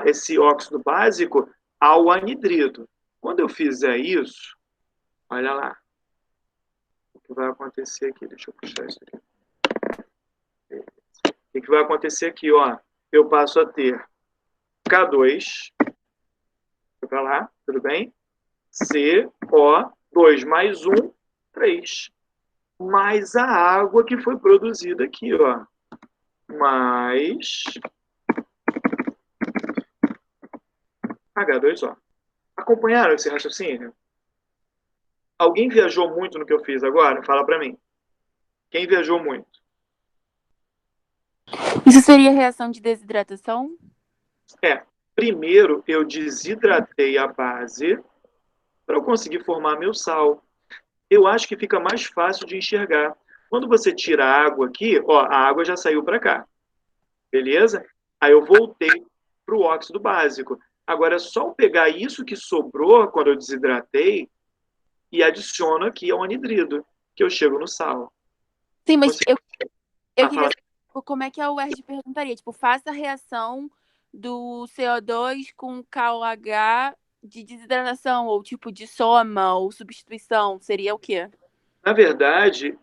esse óxido básico ao anidrido. Quando eu fizer isso, olha lá. O que vai acontecer aqui? Deixa eu puxar isso aqui. O que vai acontecer aqui, ó? Eu passo a ter K2, para lá, tudo bem? CO2 mais 1, 3. Mais a água que foi produzida aqui, ó. Mais H2O. Acompanharam esse raciocínio? Alguém viajou muito no que eu fiz agora? Fala para mim. Quem viajou muito? Isso seria reação de desidratação? Primeiro eu desidratei a base para eu conseguir formar meu sal. Eu acho que fica mais fácil de enxergar. Quando você tira a água aqui, ó, a água já saiu para cá. Beleza? Aí eu voltei para o óxido básico. Agora é só eu pegar isso que sobrou quando eu desidratei e adiciono aqui ao anidrido, que eu chego no sal. Sim, mas Consigo... eu queria saber como é que a UERJ perguntaria. Tipo, faça a reação do CO2 com KOH de desidratação, ou tipo de soma, ou substituição, seria o quê? Na verdade,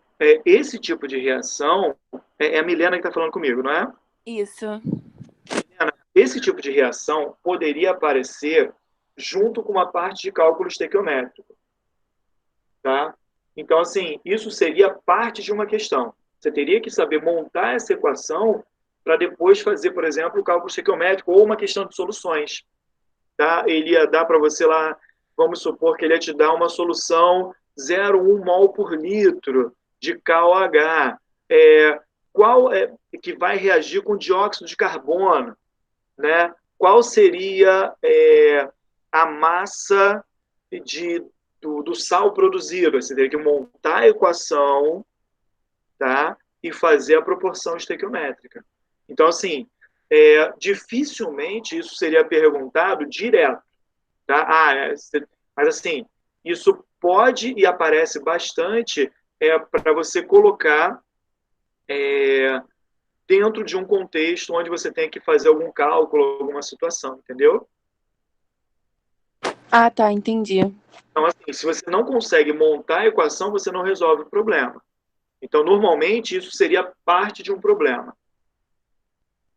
esse tipo de reação é a Milena que está falando comigo, não é? Isso. Milena, esse tipo de reação poderia aparecer junto com uma parte de cálculo estequiométrico, tá? Então, assim, isso seria parte de uma questão. Você teria que saber montar essa equação para depois fazer, por exemplo, o cálculo estequiométrico ou uma questão de soluções, tá? Ele ia dar para você lá, vamos supor que ele ia te dar uma solução 0,1 mol por litro de KOH, qual é que vai reagir com dióxido de carbono, né? Qual seria a massa do sal produzido? Você teria que montar a equação, tá? E fazer a proporção estequiométrica. Então, assim, dificilmente isso seria perguntado direto, tá? Mas, assim, isso pode e aparece bastante para você colocar dentro de um contexto onde você tem que fazer algum cálculo, alguma situação, entendeu? Ah, tá, entendi. Então, assim, se você não consegue montar a equação, você não resolve o problema. Então, normalmente, isso seria parte de um problema,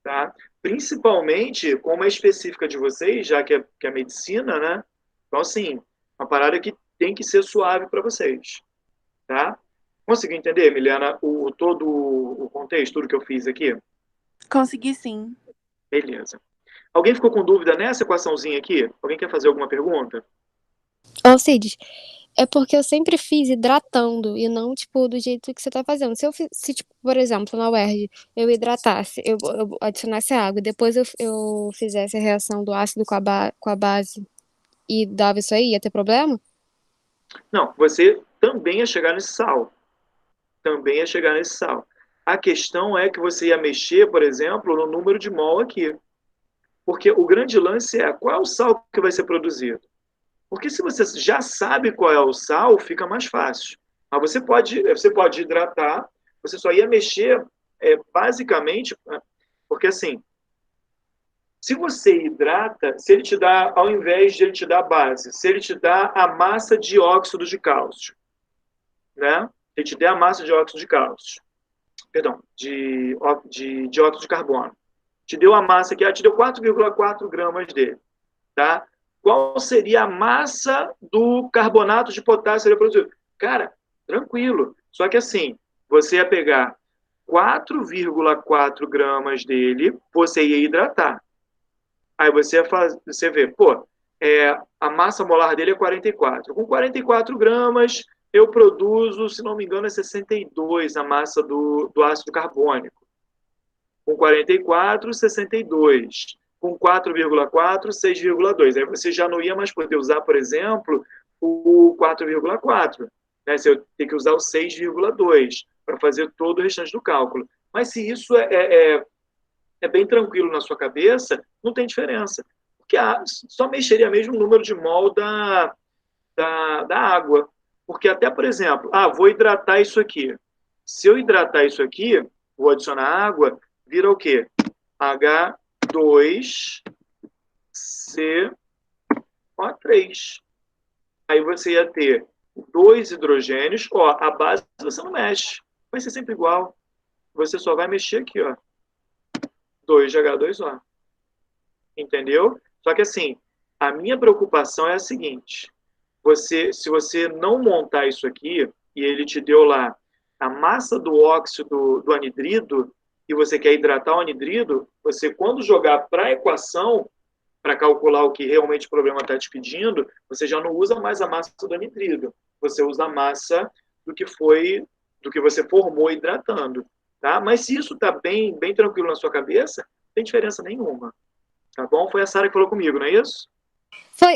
tá? Principalmente, como é específica de vocês, já que é medicina, né? Então, assim, uma parada que tem que ser suave para vocês, tá? Conseguiu entender, Milena, todo o contexto, tudo que eu fiz aqui? Consegui sim. Beleza. Alguém ficou com dúvida nessa equaçãozinha aqui? Alguém quer fazer alguma pergunta? Ô, Cid, é porque eu sempre fiz hidratando e não, tipo, do jeito que você tá fazendo. Se tipo, por exemplo, na UERJ, eu hidratasse, eu adicionasse água e depois eu fizesse a reação do ácido com a base e dava isso aí, ia ter problema? Não, você também ia chegar nesse sal. Também ia chegar nesse sal. A questão é que você ia mexer, por exemplo, no número de mol aqui. Porque o grande lance é qual é o sal que vai ser produzido. Porque se você já sabe qual é o sal, fica mais fácil. Mas você pode hidratar, você só ia mexer basicamente, porque assim, se você hidrata, se ele te dá, ao invés de ele te dar a base, se ele te dá a massa de óxido de cálcio, né? Se ele te der a massa de óxido de cálcio, perdão, de dióxido de carbono, te deu a massa aqui, te deu 4,4 gramas dele, tá? Qual seria a massa do carbonato de potássio que seria produzido? Cara, tranquilo. Só que assim, você ia pegar 4,4 gramas dele, você ia hidratar. Aí você vê, pô, a massa molar dele é 44. Com 44 gramas, eu produzo, se não me engano, é 62 a massa do ácido carbônico. Com 44, 62. Com 4,4, 6,2. Aí você já não ia mais poder usar, por exemplo, o 4,4. Né? Você ia ter que usar o 6,2 para fazer todo o restante do cálculo. Mas se isso é bem tranquilo na sua cabeça, não tem diferença. Porque só mexeria mesmo o número de mol da água. Porque até, por exemplo, vou hidratar isso aqui. Se eu hidratar isso aqui, vou adicionar água, vira o quê? H2CO3. Aí você ia ter 2 hidrogênios. Ó, a base você não mexe. Vai ser sempre igual. Você só vai mexer aqui, ó. 2 de H2O. Entendeu? Só que assim, a minha preocupação é a seguinte: se você não montar isso aqui, e ele te deu lá a massa do óxido do anidrido, e você quer hidratar o anidrido, você, quando jogar para a equação, para calcular o que realmente o problema está te pedindo, você já não usa mais a massa do anidrido. Você usa a massa do que você formou hidratando. Tá? Mas se isso está bem tranquilo na sua cabeça, não tem diferença nenhuma. Tá bom? Foi a Sara que falou comigo, não é isso?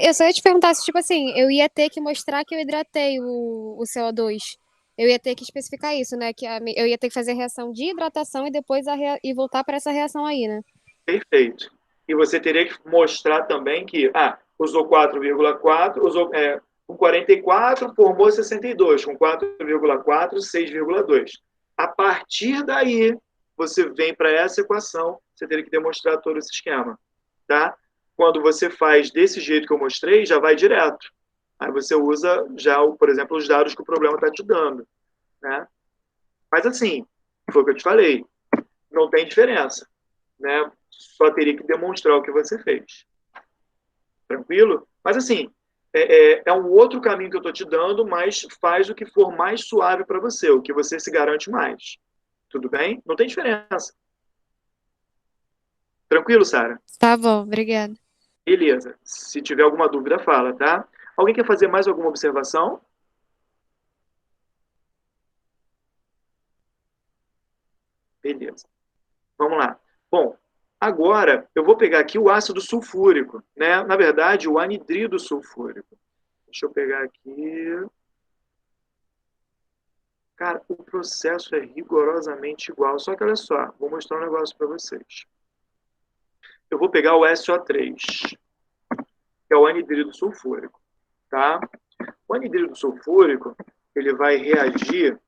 Eu só ia te perguntar se, tipo assim, eu ia ter que mostrar que eu hidratei o CO2. Eu ia ter que especificar isso, né? Eu ia ter que fazer a reação de hidratação e depois e voltar para essa reação aí, né? Perfeito. E você teria que mostrar também que usou 4,4, com 44 formou 62, com 4,4, 6,2. A partir daí, você vem para essa equação, você teria que demonstrar todo esse esquema. Tá? Quando você faz desse jeito que eu mostrei, já vai direto. Aí você usa já, por exemplo, os dados que o problema está te dando, né? Mas assim, foi o que eu te falei, não tem diferença, né? Só teria que demonstrar o que você fez. Tranquilo? Mas assim, é um outro caminho que eu estou te dando, mas faz o que for mais suave para você, o que você se garante mais. Tudo bem? Não tem diferença. Tranquilo, Sara? Tá bom, obrigada. Beleza. Se tiver alguma dúvida, fala, tá? Alguém quer fazer mais alguma observação? Beleza. Vamos lá. Bom, agora eu vou pegar aqui o ácido sulfúrico, né? Na verdade, o anidrido sulfúrico. Deixa eu pegar aqui. Cara, o processo é rigorosamente igual, só que olha só, vou mostrar um negócio para vocês. Eu vou pegar o SO3, que é o anidrido sulfúrico, tá? O anidrido sulfúrico, ele vai reagir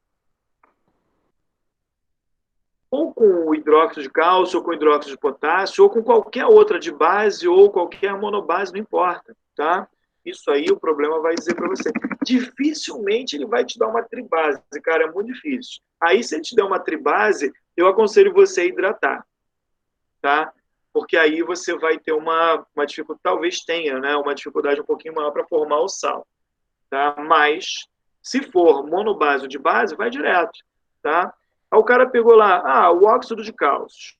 ou com o hidróxido de cálcio, ou com o hidróxido de potássio, ou com qualquer outra de base, ou qualquer monobase, não importa, tá? Isso aí o problema vai dizer para você. Dificilmente ele vai te dar uma tribase, cara, é muito difícil. Aí, se ele te der uma tribase, eu aconselho você a hidratar, tá? Porque aí você vai ter uma dificuldade, talvez tenha, né? Uma dificuldade um pouquinho maior para formar o sal, tá? Mas, se for monobase ou de base, vai direto, tá? Aí o cara pegou lá, o óxido de cálcio,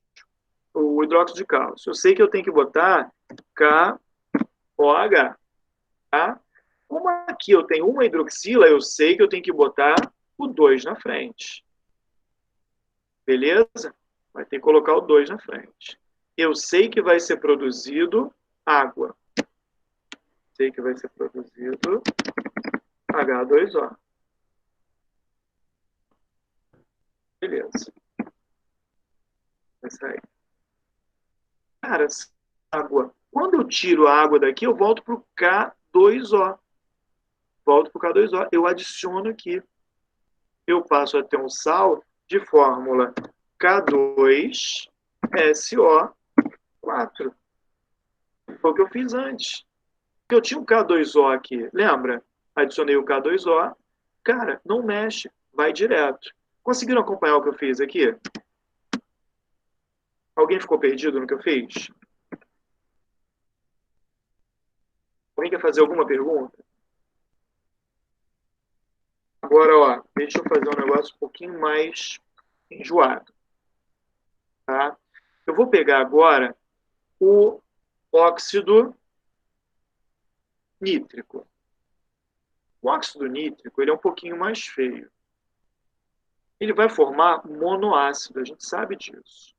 o hidróxido de cálcio. Eu sei que eu tenho que botar KOH, tá? Como aqui eu tenho uma hidroxila, eu sei que eu tenho que botar o 2 na frente. Beleza? Vai ter que colocar o 2 na frente. Eu sei que vai ser produzido água. Sei que vai ser produzido H2O. Beleza. Vai sair. Cara, água. Quando eu tiro a água daqui, eu volto para o K2O. Volto para o K2O. Eu adiciono aqui. Eu passo a ter um sal de fórmula K2SO4. Foi o que eu fiz antes. Porque eu tinha um K2O aqui. Lembra? Adicionei o K2O. Cara, não mexe. Vai direto. Conseguiram acompanhar o que eu fiz aqui? Alguém ficou perdido no que eu fiz? Alguém quer fazer alguma pergunta? Agora, ó, deixa eu fazer um negócio um pouquinho mais enjoado. Tá? Eu vou pegar agora o óxido nítrico. O óxido nítrico ele é um pouquinho mais feio. Ele vai formar monoácido, a gente sabe disso.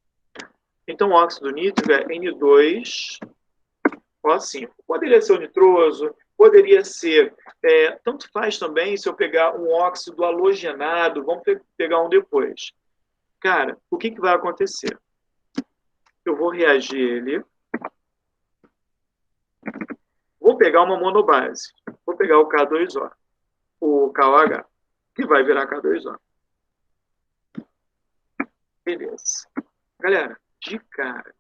Então, o óxido nítrico é N2O5. Poderia ser o nitroso, poderia ser... tanto faz também se eu pegar um óxido halogenado, vamos pegar um depois. Cara, o que vai acontecer? Eu vou reagir ele. Vou pegar uma monobase. Vou pegar o K2O, o KOH, que vai virar K2O. Beleza. Galera, de cara,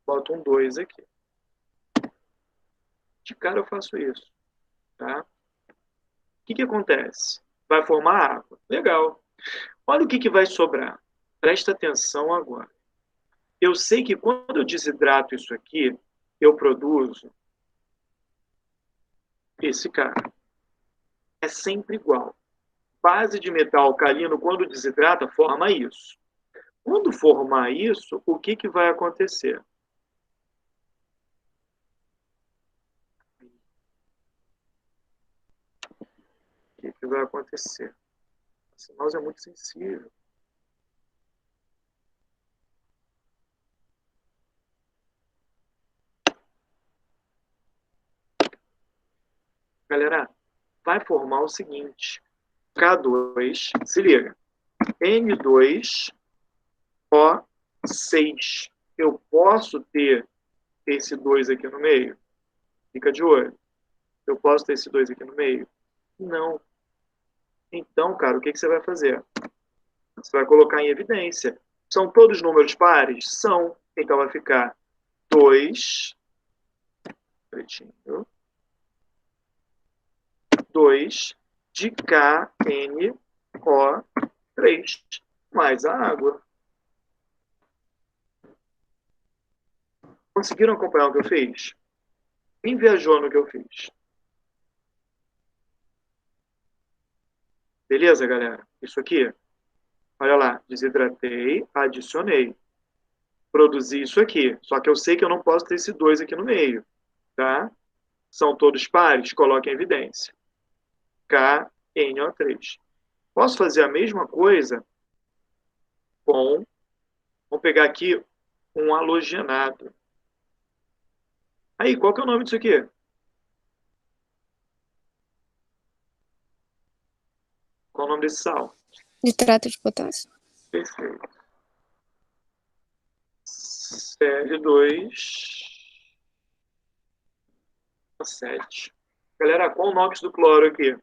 boto um 2 aqui. De cara eu faço isso, tá? O que acontece? Vai formar água. Legal. Olha o que vai sobrar. Presta atenção agora. Eu sei que quando eu desidrato isso aqui, eu produzo esse cara. É sempre igual. Base de metal alcalino, quando desidrata, forma isso. Quando formar isso, o que vai acontecer? O que vai acontecer? Esse mouse é muito sensível. Galera, vai formar o seguinte. K2, se liga. N2O6. Eu posso ter esse 2 aqui no meio? Fica de olho. Eu posso ter esse 2 aqui no meio? Não. Então, cara, o que você vai fazer? Você vai colocar em evidência. São todos números pares? São. Então vai ficar 2, pretinho, 2 de KNO3 mais a água. Conseguiram acompanhar o que eu fiz? Quem viajou no que eu fiz? Beleza, galera? Isso aqui, olha lá, desidratei, adicionei. Produzi isso aqui. Só que eu sei que eu não posso ter esse 2 aqui no meio, tá? São todos pares? Coloque em evidência. KNO3. Posso fazer a mesma coisa com... Vamos pegar aqui um halogenado. Aí, qual que é o nome disso aqui? Qual é o nome desse sal? Nitrato de potássio. Perfeito. Cl2O7. Galera, qual o NOx do cloro aqui?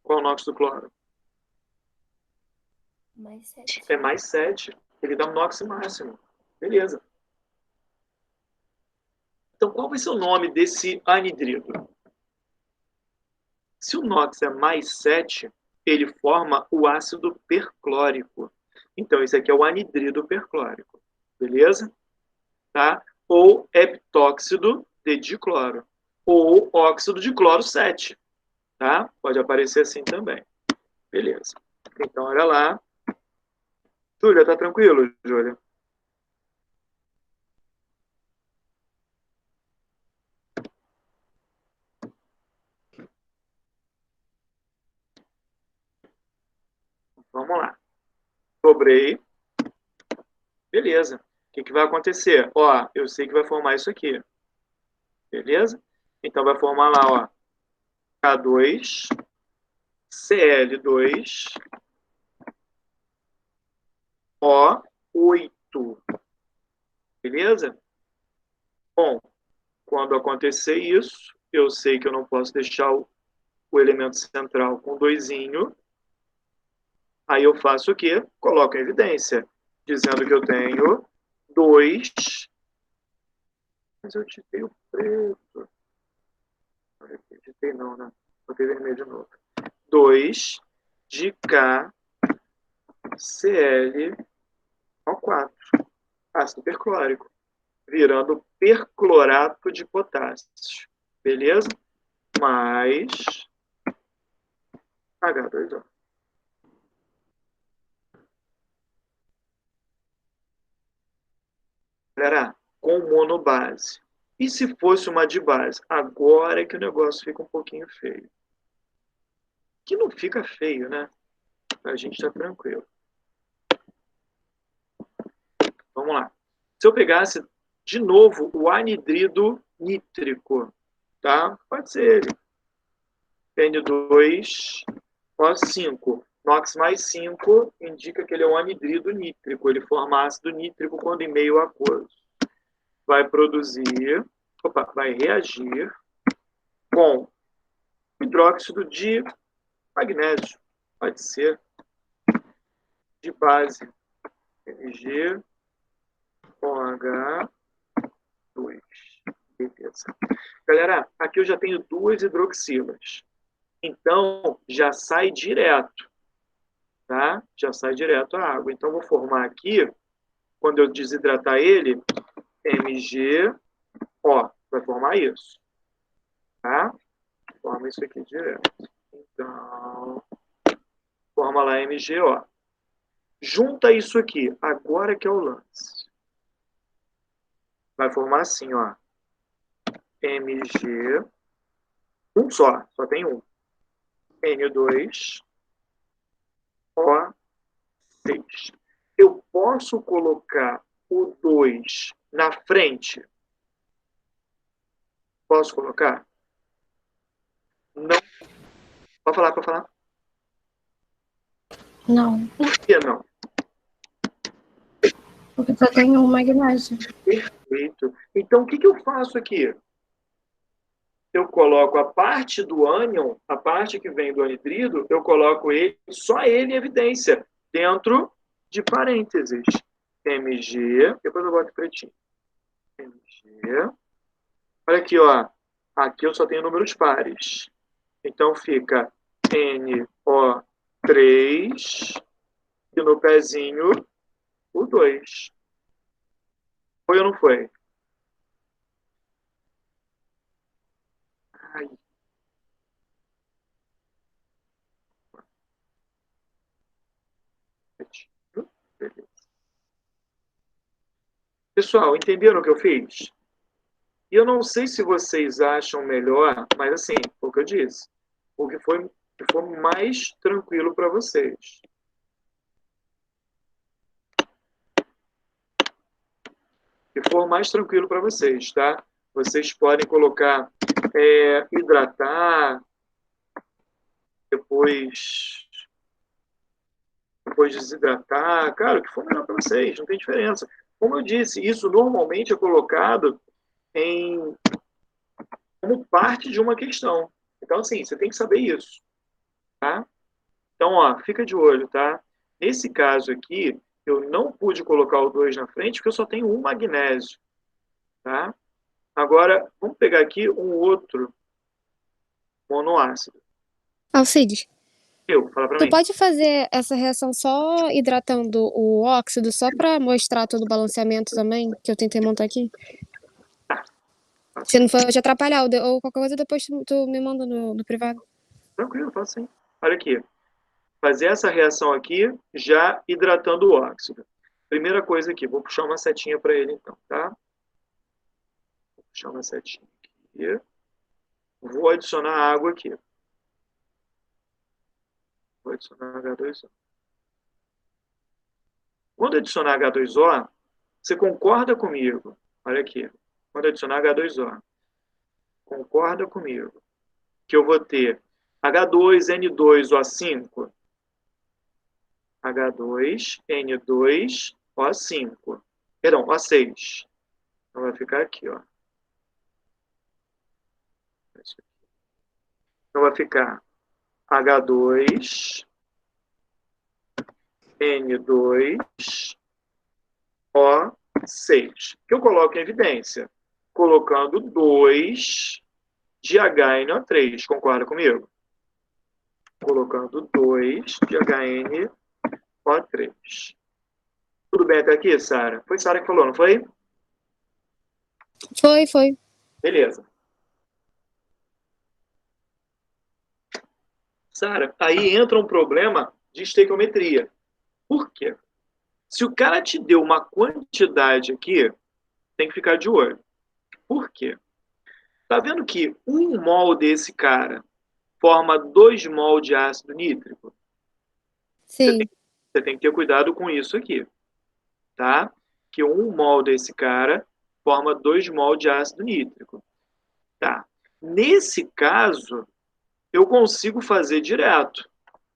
Qual o NOx do cloro? Mais 7. É mais 7. Ele dá um NOx máximo. Beleza. Então, qual vai ser o nome desse anidrido? Se o NOx é mais 7, ele forma o ácido perclórico. Então, esse aqui é o anidrido perclórico. Beleza? Tá? Ou heptóxido de dicloro. Ou óxido de cloro 7. Tá? Pode aparecer assim também. Beleza. Então, olha lá. Júlia, tá tranquilo, Júlia? Vamos lá. Dobrei. Beleza. O que vai acontecer? Ó, eu sei que vai formar isso aqui. Beleza? Então, vai formar lá, ó. K2, Cl2, O8. Beleza? Bom, quando acontecer isso, eu sei que eu não posso deixar o elemento central com doisinho. Aí eu faço o quê? Coloco em evidência, dizendo que eu tenho 2. Mas eu tirei o preto. Não editei não, né? Botei vermelho de novo. 2 de KClO4. Ácido perclórico. Virando perclorato de potássio. Beleza? Mais H2O. Galera, com monobase. E se fosse uma dibase? Agora é que o negócio fica um pouquinho feio. Que não fica feio, né? A gente está tranquilo. Vamos lá. Se eu pegasse de novo o anidrido nítrico, tá? Pode ser ele. N2O5. NOx mais 5 indica que ele é um anidrido nítrico. Ele forma ácido nítrico quando em meio aquoso. Vai produzir, vai reagir com hidróxido de magnésio. Pode ser de base. Mg com H2. Beleza. Galera, aqui eu já tenho 2 hidroxilas. Então, já sai direto. Tá? Já sai direto a água. Então, vou formar aqui, quando eu desidratar ele, MgO. Vai formar isso. Tá? Forma isso aqui direto. Então, forma lá MgO. Junta isso aqui. Agora que é o lance. Vai formar assim, ó. Mg. Um só tem um. N2O6. Eu posso colocar o 2 na frente? Posso colocar? Não. Pode falar. Não, Por que não? porque só tem um magnésio. Perfeito. Então, o que eu faço aqui? Eu coloco a parte do ânion, a parte que vem do anidrido, eu coloco ele, só ele em evidência, dentro de parênteses. Mg, depois eu boto pretinho. Mg. Olha aqui, ó. Aqui eu só tenho números pares. Então fica NO3 e no pezinho o 2. Foi ou não foi? Ai. Beleza. Pessoal, entenderam o que eu fiz? E eu não sei se vocês acham melhor, mas assim, foi o que eu disse. O que for mais tranquilo para vocês. O que for mais tranquilo para vocês, tá? Vocês podem colocar hidratar, depois desidratar, cara, o que for melhor para vocês, não tem diferença. Como eu disse, isso normalmente é colocado como parte de uma questão. Então, assim, você tem que saber isso, tá? Então, ó, fica de olho, tá? Nesse caso aqui, eu não pude colocar o 2 na frente porque eu só tenho um magnésio, tá? Agora, vamos pegar aqui um outro monoácido. Alcides, Fala pra tu mim. pode fazer essa reação só hidratando o óxido, só pra mostrar todo o balanceamento também, que eu tentei montar aqui? Tá. Se não for te atrapalhar, ou qualquer coisa, depois tu me manda no privado. Tranquilo, faço sim. Olha aqui. Fazer essa reação aqui, já hidratando o óxido. Primeira coisa aqui, vou puxar uma setinha para ele então, tá? Vou puxar uma setinha aqui. Vou adicionar água aqui. Vou adicionar H2O. Quando adicionar H2O, você concorda comigo? Olha aqui. Quando adicionar H2O, concorda comigo que eu vou ter H2N2O5, H2N2O5, perdão, O6. Então vai ficar aqui, ó. Então vai ficar H2N2O6, que eu coloco em evidência, colocando 2 de HNO3. Concorda comigo? Colocando 2 de HNO3. Tudo bem até aqui, Sara? Foi Sara que falou, não foi? Foi. Beleza. Sara, aí entra um problema de estequiometria. Por quê? Se o cara te deu uma quantidade aqui, tem que ficar de olho. Por quê? Tá vendo que 1 mol desse cara forma 2 mol de ácido nítrico? Sim. Você tem que ter cuidado com isso aqui, tá? Que 1 mol desse cara forma 2 mol de ácido nítrico. Tá. Nesse caso, eu consigo fazer direto,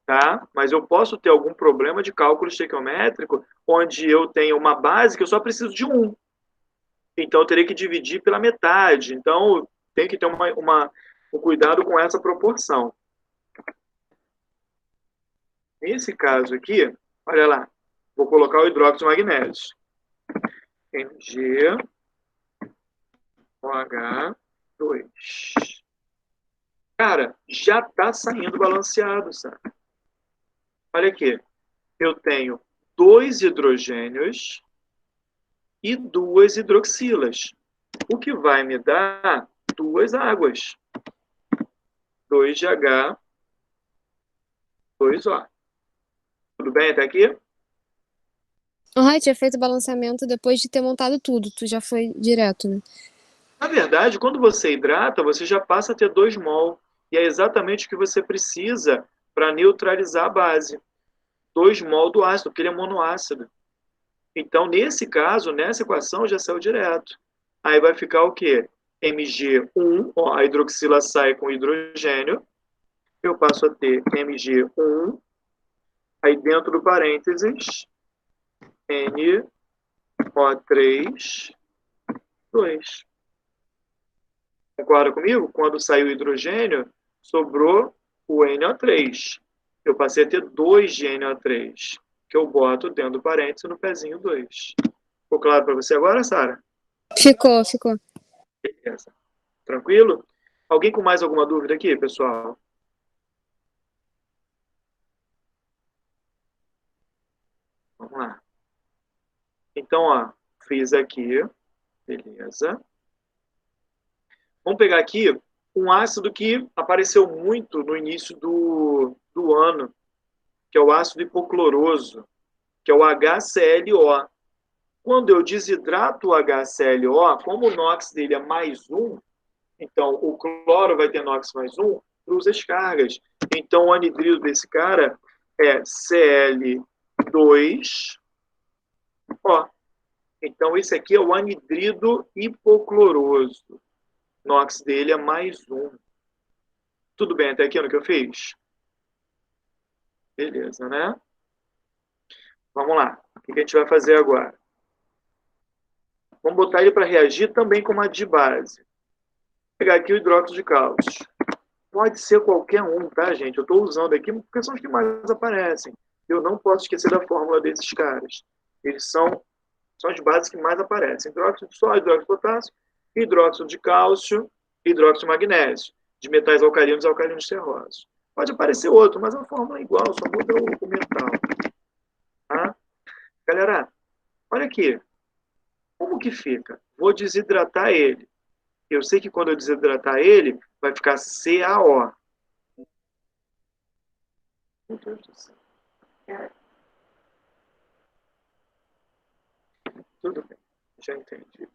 tá? Mas eu posso ter algum problema de cálculo estequiométrico onde eu tenho uma base que eu só preciso de 1. Então, eu teria que dividir pela metade. Então, tem que ter um cuidado com essa proporção. Nesse caso aqui, olha lá, vou colocar o hidróxido magnésio. MgOH2. Cara, já está saindo balanceado, sabe? Olha aqui, eu tenho 2 hidrogênios e 2 hidroxilas, o que vai me dar 2 águas. 2 de H, 2O. Tudo bem até aqui? Tinha feito o balanceamento depois de ter montado tudo. Tu já foi direto, né? Na verdade, quando você hidrata, você já passa a ter 2 mol. E é exatamente o que você precisa para neutralizar a base. 2 mol do ácido, porque ele é monoácido. Então, nesse caso, nessa equação, já saiu direto. Aí vai ficar o quê? Mg1, ó, a hidroxila sai com hidrogênio. Eu passo a ter Mg1. Aí dentro do parênteses, NO3, 2. Concorda comigo? Quando saiu o hidrogênio, sobrou o NO3. Eu passei a ter 2 de NO3. que eu boto dentro do parênteses no pezinho 2. Ficou claro para você agora, Sara? Ficou. Beleza. Tranquilo? Alguém com mais alguma dúvida aqui, pessoal? Vamos lá. Então, ó, fiz aqui. Beleza. Vamos pegar aqui um ácido que apareceu muito no início do ano, que é o ácido hipocloroso, que é o HClO. Quando eu desidrato o HClO, como o NOx dele é mais 1, então o cloro vai ter NOx mais 1, cruza as cargas. Então o anidrido desse cara é Cl2O. Então esse aqui é o anidrido hipocloroso. NOx dele é mais 1. Tudo bem até aqui no que eu fiz? Beleza, né? Vamos lá. O que a gente vai fazer agora? Vamos botar ele para reagir também com uma de base. Vou pegar aqui o hidróxido de cálcio. Pode ser qualquer um, tá, gente? Eu estou usando aqui porque são os que mais aparecem. Eu não posso esquecer da fórmula desses caras. Eles são as bases que mais aparecem. Hidróxido de sódio, hidróxido de potássio, hidróxido de cálcio, hidróxido de magnésio. De metais alcalinos e alcalinos terrosos. Pode aparecer outro, mas a fórmula é igual, só muda o metal. Tá? Galera, olha aqui. Como que fica? Vou desidratar ele. Eu sei que quando eu desidratar ele, vai ficar CaO. Meu Deus do céu. Tudo bem, já entendi.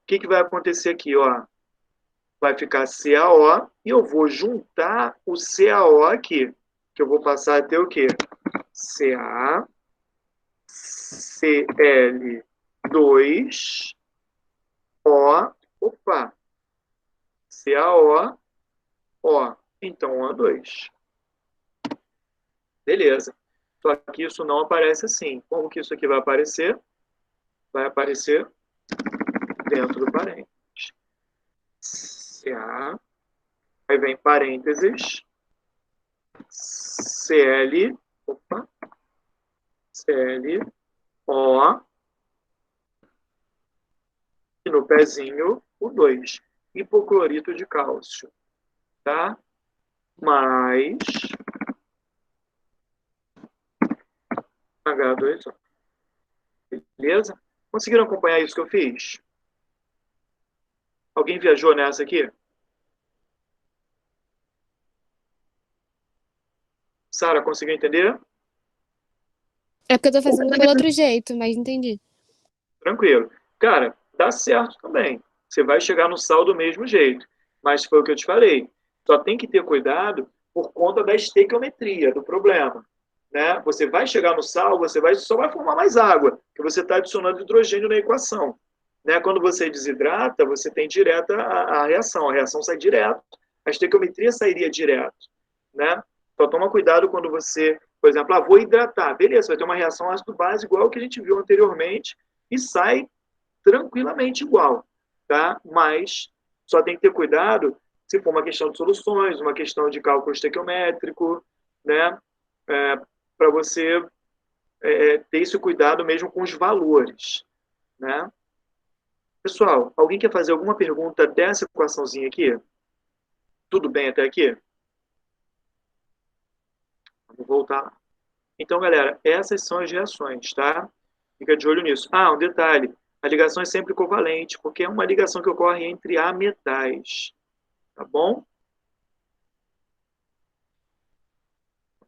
O que vai acontecer aqui? Ó? Vai ficar CaO e eu vou juntar o CaO aqui. Que eu vou passar a ter o quê? CaCl2O. Opa! CaO. Ó, então O2. Beleza. Só que isso não aparece assim. Como que isso aqui vai aparecer? Vai aparecer dentro do parênteses. Ca, aí vem parênteses, Cl, Cl, O, e no pezinho o 2. Hipoclorito de cálcio. Tá? Mais H2O. Beleza? Conseguiram acompanhar isso que eu fiz? Alguém viajou nessa aqui? Sara, conseguiu entender? É porque eu tô fazendo pelo outro jeito, mas entendi. Tranquilo. Cara, dá certo também. Você vai chegar no sal do mesmo jeito. Mas foi o que eu te falei. Só tem que ter cuidado por conta da estequiometria do problema. Né? Você vai chegar no sal, só vai formar mais água, porque você está adicionando hidrogênio na equação. Né? Quando você desidrata, você tem direta a reação sai direto, a estequiometria sairia direto. Né? Então toma cuidado quando você, por exemplo, vou hidratar, beleza, vai ter uma reação ácido-base igual que a gente viu anteriormente e sai tranquilamente igual, tá? Mas só tem que ter cuidado se for uma questão de soluções, uma questão de cálculo estequiométrico, né? Para você ter esse cuidado mesmo com os valores, né? Pessoal, alguém quer fazer alguma pergunta dessa equaçãozinha aqui? Tudo bem até aqui? Vamos voltar. Então, galera, essas são as reações, tá? Fica de olho nisso. Um detalhe. A ligação é sempre covalente, porque é uma ligação que ocorre entre ametais. Tá bom?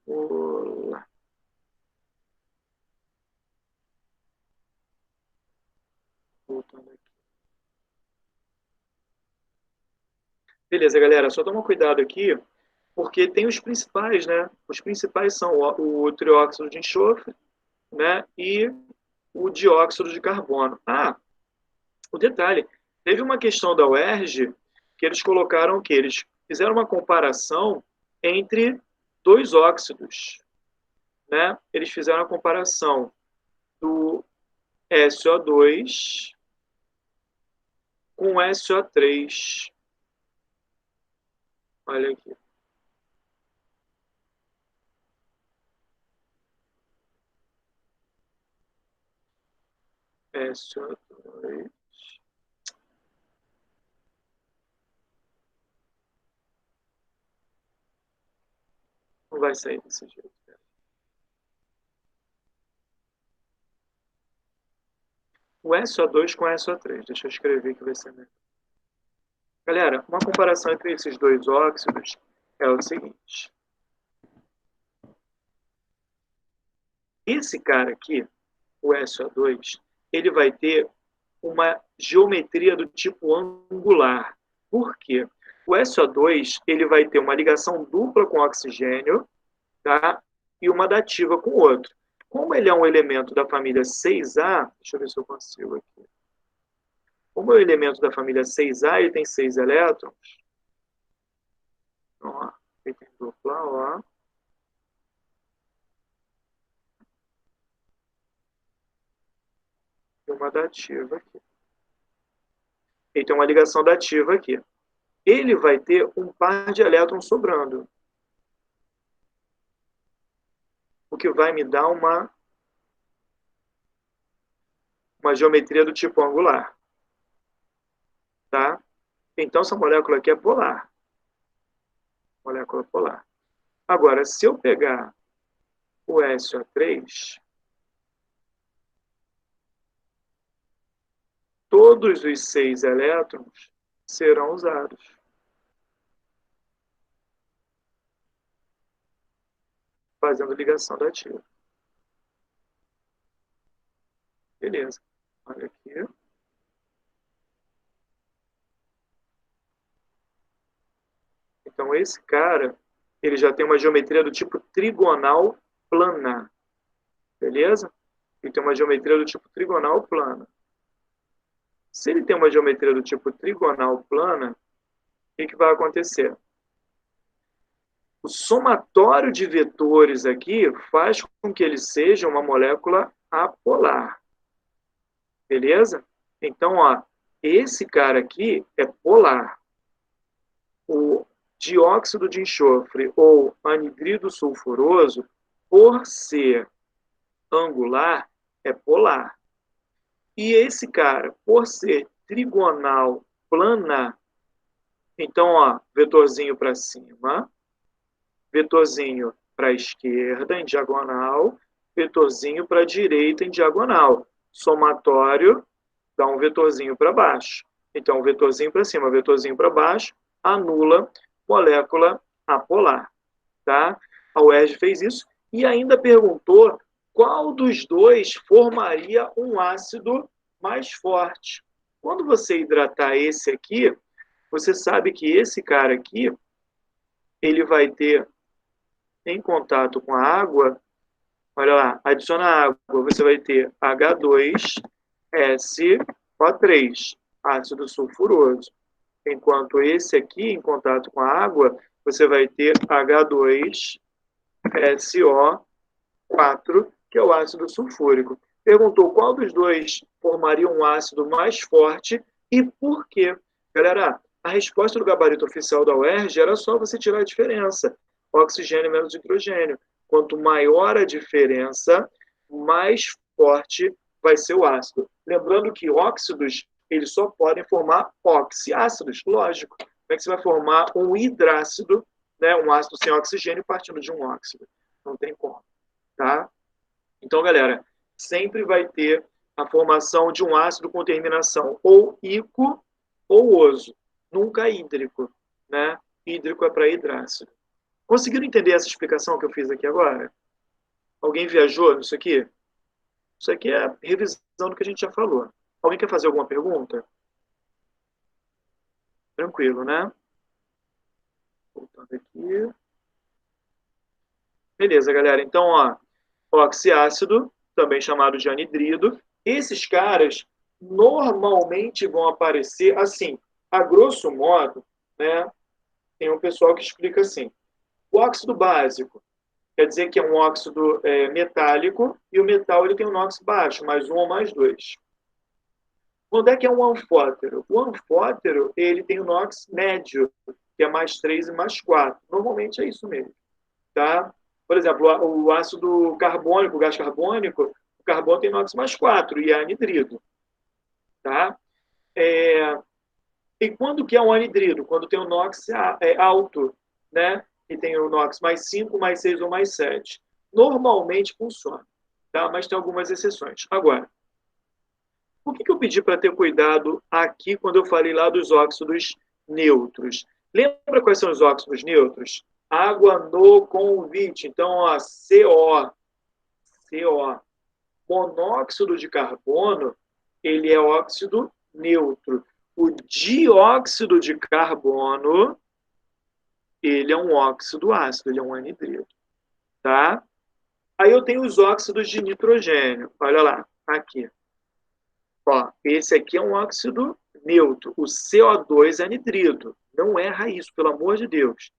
Olá. Voltando aqui. Beleza, galera. Só toma cuidado aqui, porque tem os principais, né? Os principais são o trióxido de enxofre, né? E o dióxido de carbono. O detalhe. Teve uma questão da UERJ que eles colocaram que eles fizeram uma comparação entre dois óxidos, né? Eles fizeram a comparação do SO2 com SO3. Olha aqui. SO2. Não vai sair desse jeito. O SO2 com SO3. Deixa eu escrever que vai ser melhor. Galera, uma comparação entre esses dois óxidos é o seguinte. Esse cara aqui, o SO2, ele vai ter uma geometria do tipo angular. Por quê? O SO2 ele vai ter uma ligação dupla com oxigênio, tá? E uma dativa com o outro. Como ele é um elemento da família 6A, deixa eu ver se eu consigo aqui. Como é um elemento da família 6A, ele tem 6 elétrons. Ó, ele tem dupla, ó. E uma dativa aqui. Ele tem uma ligação dativa aqui. Ele vai ter um par de elétrons sobrando. O que vai me dar uma geometria do tipo angular. Tá? Então, essa molécula aqui é polar. Molécula polar. Agora, se eu pegar o SO3, todos os 6 elétrons serão usados. Fazendo ligação dativa. Beleza. Olha aqui. Então, esse cara, ele já tem uma geometria do tipo trigonal plana. Beleza? Ele tem uma geometria do tipo trigonal plana. Se ele tem uma geometria do tipo trigonal plana, o que vai acontecer? O somatório de vetores aqui faz com que ele seja uma molécula apolar. Beleza? Então, ó, esse cara aqui é polar. O dióxido de enxofre ou anidrido sulfuroso, por ser angular, é polar. E esse cara, por ser trigonal plana, então, ó, vetorzinho para cima, vetorzinho para a esquerda, em diagonal, vetorzinho para a direita, em diagonal. Somatório dá um vetorzinho para baixo. Então, vetorzinho para cima, vetorzinho para baixo, anula molécula apolar. Tá? A UERJ fez isso e ainda perguntou qual dos dois formaria um ácido mais forte. Quando você hidratar esse aqui, você sabe que esse cara aqui, ele vai ter em contato com a água, olha lá, adiciona água, você vai ter H2SO3, ácido sulfuroso. Enquanto esse aqui, em contato com a água, você vai ter H2SO4, que é o ácido sulfúrico. Perguntou qual dos dois formaria um ácido mais forte e por quê. Galera, a resposta do gabarito oficial da UERJ era só você tirar a diferença. Oxigênio menos hidrogênio. Quanto maior a diferença, mais forte vai ser o ácido. Lembrando que óxidos, eles só podem formar oxiácidos, lógico. Como é que você vai formar um hidrácido, né, um ácido sem oxigênio partindo de um óxido? Não tem como, tá? Então, galera, sempre vai ter a formação de um ácido com terminação ou ico ou oso, nunca hídrico, né? Hídrico é para hidrácido. Conseguiram entender essa explicação que eu fiz aqui agora? Alguém viajou nisso aqui? Isso aqui é revisão do que a gente já falou. Alguém quer fazer alguma pergunta? Tranquilo, né? Voltando aqui. Beleza, galera. Então, ó, oxiácido, também chamado de anidrido. Esses caras normalmente vão aparecer assim, a grosso modo, né? Tem um pessoal que explica assim. O óxido básico quer dizer que é um óxido metálico e o metal ele tem um NOx baixo, mais 1 ou mais 2. Quando é que é um anfótero? O anfótero ele tem o NOx médio, que é mais 3 e mais 4. Normalmente é isso mesmo. Tá? Por exemplo, o ácido carbônico, o gás carbônico, o carbono tem NOx mais 4 e é anidrido. tá? E quando que é um anidrido? Quando tem o NOx alto, né? E tem o NOx mais 5, mais 6 ou mais 7. Normalmente funciona, tá? Mas tem algumas exceções. Agora, por que eu pedi para ter cuidado aqui quando eu falei lá dos óxidos neutros? Lembra quais são os óxidos neutros? Água no convite. Então, ó, CO. Monóxido de carbono, ele é óxido neutro. O dióxido de carbono, ele é um óxido ácido, ele é um anidrido, tá? Aí eu tenho os óxidos de nitrogênio. Olha lá, aqui. Ó, esse aqui é um óxido neutro. O CO2 é anidrido. Não erra isso, pelo amor de Deus.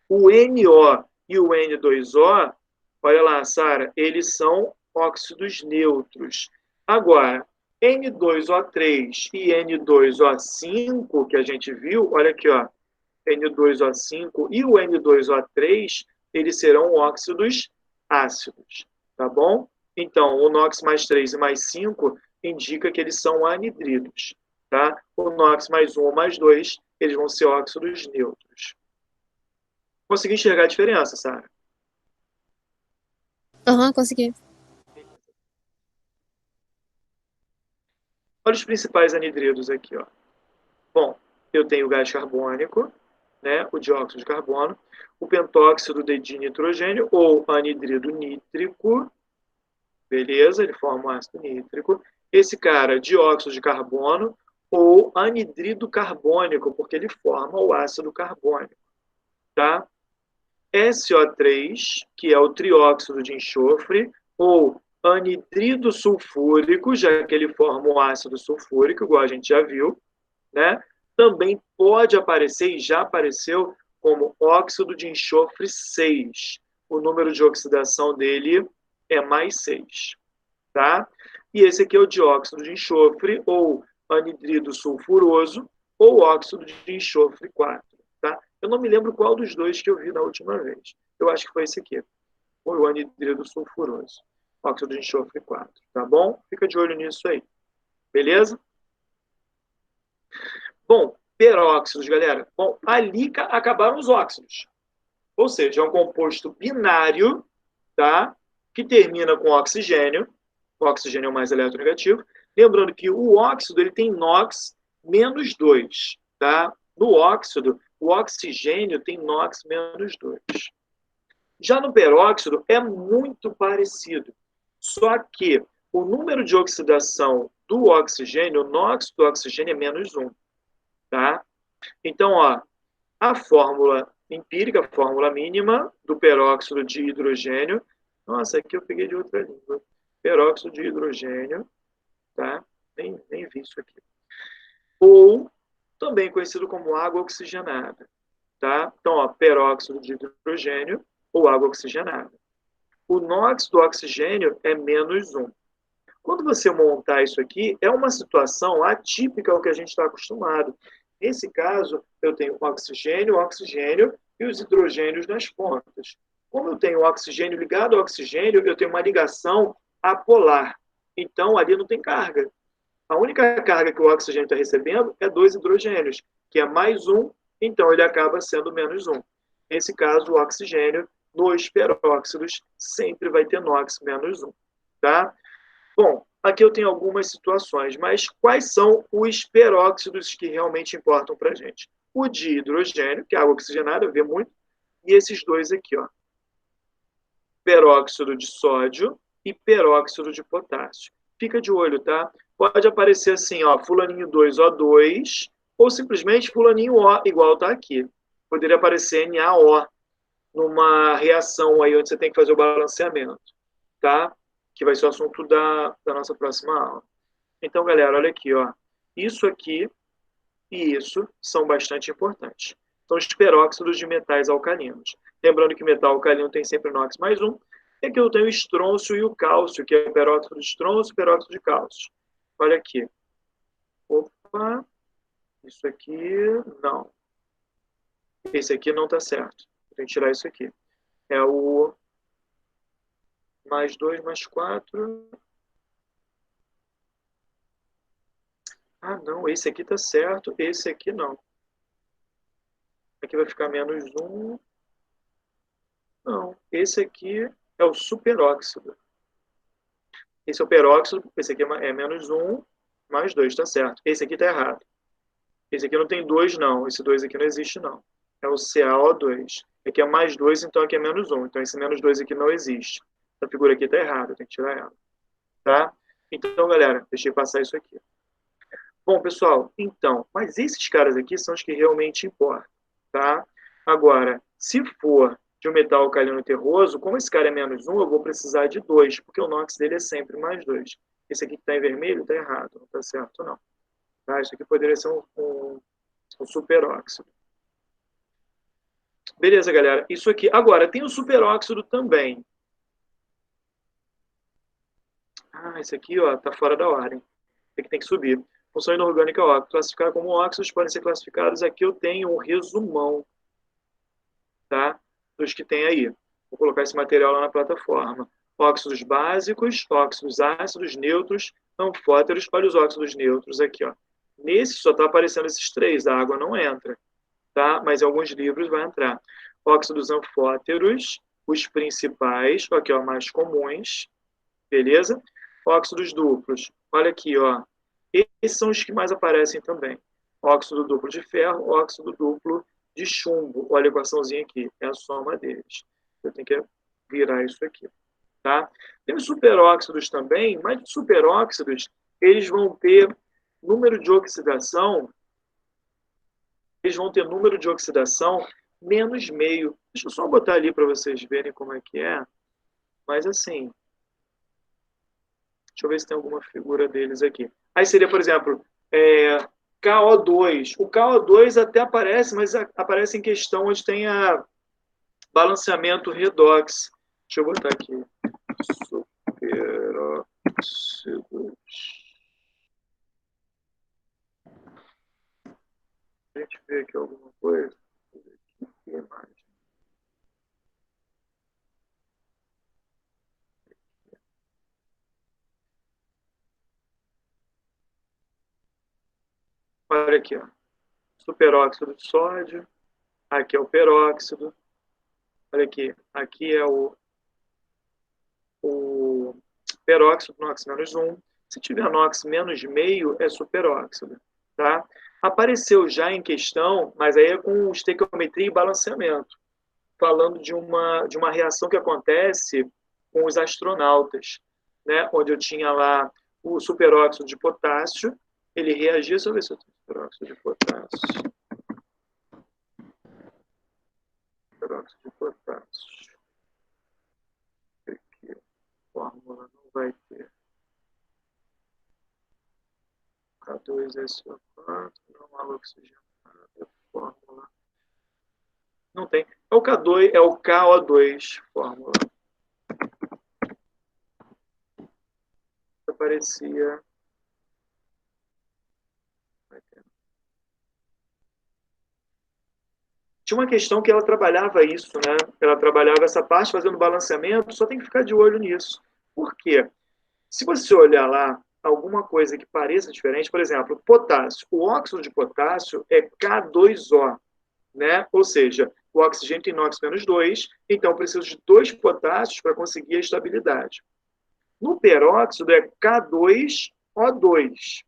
O NO e o N2O, olha lá, Sara, eles são óxidos neutros. Agora, N2O3 e N2O5, que a gente viu, olha aqui, ó, N2O5 e o N2O3, eles serão óxidos ácidos, tá bom? Então, o NOx mais 3 e mais 5 indica que eles são anidridos, tá? O NOx mais 1 ou mais 2, eles vão ser óxidos neutros. Consegui enxergar a diferença, Sara? Aham, consegui. Olha os principais anidridos aqui, ó. Bom, eu tenho o gás carbônico, né, o dióxido de carbono, o pentóxido de dinitrogênio, ou anidrido nítrico, beleza? Ele forma um ácido nítrico. Esse cara, dióxido de carbono, ou anidrido carbônico, porque ele forma o ácido carbônico, tá? SO3, que é o trióxido de enxofre, ou anidrido sulfúrico, já que ele forma o ácido sulfúrico, igual a gente já viu, né? Também pode aparecer, e já apareceu, como óxido de enxofre 6. O número de oxidação dele é mais 6, tá? E esse aqui é o dióxido de enxofre, ou anidrido sulfuroso, ou óxido de enxofre 4, tá? Eu não me lembro qual dos dois que eu vi na última vez. Eu acho que foi esse aqui, foi o anidrido sulfuroso, óxido de enxofre 4, tá bom? Fica de olho nisso aí, beleza? Bom, peróxidos, galera. Bom, ali acabaram os óxidos. Ou seja, é um composto binário, tá? Que termina com oxigênio. O oxigênio é o mais eletronegativo. Lembrando que o óxido ele tem NOx menos 2, tá? No óxido, o oxigênio tem NOx menos 2. Já no peróxido é muito parecido. Só que o número de oxidação do oxigênio, o NOx do oxigênio é menos 1. Tá? Então, ó, a fórmula empírica, a fórmula mínima do peróxido de hidrogênio. Nossa, aqui eu peguei de outra língua. Peróxido de hidrogênio, tá? Nem vi isso aqui. Ou também conhecido como água oxigenada, tá? Então, ó, peróxido de hidrogênio ou água oxigenada. O NOx do oxigênio é menos 1. Quando você montar isso aqui, é uma situação atípica ao que a gente está acostumado. Nesse caso, eu tenho oxigênio, oxigênio e os hidrogênios nas pontas. Como eu tenho oxigênio ligado ao oxigênio, eu tenho uma ligação apolar. Então, ali não tem carga. A única carga que o oxigênio está recebendo é 2 hidrogênios, que é mais 1, então ele acaba sendo menos 1. Nesse caso, o oxigênio nos peróxidos sempre vai ter NOx menos 1. Tá? Bom, aqui eu tenho algumas situações, mas quais são os peróxidos que realmente importam para a gente? O de hidrogênio, que é água oxigenada, vê muito, e esses dois aqui, ó. Peróxido de sódio e peróxido de potássio. Fica de olho, tá? Pode aparecer assim, ó, fulaninho 2O2, ou simplesmente fulaninho O, igual tá aqui. Poderia aparecer NaO, numa reação aí onde você tem que fazer o balanceamento, tá? Que vai ser o assunto da nossa próxima aula. Então, galera, olha aqui, ó. Isso aqui e isso são bastante importantes. São os peróxidos de metais alcalinos. Lembrando que metal alcalino tem sempre NOx mais 1. E aqui eu tenho o estrôncio e o cálcio, que é peróxido de estrôncio e peróxido de cálcio. Olha aqui. Opa, isso aqui não. Esse aqui não está certo. Tem que tirar isso aqui. É o mais 2 mais 4. Ah, não, esse aqui tá certo, esse aqui não. Aqui vai ficar -1. Não, esse aqui é o superóxido. Esse é o peróxido, esse aqui é -1 mais 2, tá certo. Esse aqui tá errado. Esse aqui não tem 2, não. Esse 2 aqui não existe, não. É o CaO2. Aqui é mais 2, então aqui é -1. Então esse -2 aqui não existe. Essa figura aqui tá errada, tem que tirar ela. Tá? Então, galera, deixei passar isso aqui. Bom, pessoal, então, mas esses caras aqui são os que realmente importam, tá? Agora, se for de um metal alcalino terroso, como esse cara é -1, eu vou precisar de 2, porque o NOx dele é sempre mais 2. Esse aqui que está em vermelho está errado, não está certo, não. Tá? Isso aqui poderia ser um superóxido. Beleza, galera. Isso aqui. Agora, tem o superóxido também. Ah, esse aqui, ó, tá fora da ordem. Esse aqui tem que subir. Função inorgânica óxido. Classificar como óxidos podem ser classificados. Aqui eu tenho um resumão, tá? Dos que tem aí. Vou colocar esse material lá na plataforma. Óxidos básicos, óxidos ácidos, neutros, anfóteros. Olha os óxidos neutros aqui, ó. Nesse só está aparecendo esses 3, a água não entra, tá? Mas em alguns livros vai entrar. Óxidos anfóteros, os principais, aqui, ó, mais comuns, beleza? Óxidos duplos, olha aqui, ó. Esses são os que mais aparecem também. Óxido duplo de ferro, óxido duplo de chumbo. Olha a equaçãozinha aqui, é a soma deles. Eu tenho que virar isso aqui, tá? Tem os superóxidos também, mas os superóxidos, eles vão ter número de oxidação, menos meio. Deixa eu só botar ali para vocês verem como é que é. Mas assim, deixa eu ver se tem alguma figura deles aqui. Aí seria, por exemplo, KO2. O KO2 até aparece, mas aparece em questão onde tem a balanceamento redox. Deixa eu botar aqui. Superóxidos. A gente vê aqui alguma coisa. Que imagem. Olha aqui, ó. Superóxido de sódio. Aqui é o peróxido. Olha aqui. Aqui é o peróxido NOx -1. Se tiver NOx -0,5, é superóxido. Tá? Apareceu já em questão, mas aí é com estequiometria e balanceamento, falando de uma reação que acontece com os astronautas, né? Onde eu tinha lá o superóxido de potássio, ele reagia, deixa eu ver se eu tenho superóxido de potássio. Superóxido de potássio. Aqui, fórmula não vai ter. K2SO4, não há oxigenado, fórmula. Não tem. É o K2, é o KO2, fórmula. Aparecia. Tinha uma questão que ela trabalhava isso, né? Ela trabalhava essa parte fazendo balanceamento, só tem que ficar de olho nisso. Por quê? Se você olhar lá alguma coisa que pareça diferente, por exemplo, potássio. O óxido de potássio é K2O, né? Ou seja, o oxigênio tem NOx -2, então eu preciso de 2 potássios para conseguir a estabilidade. No peróxido é K2O2,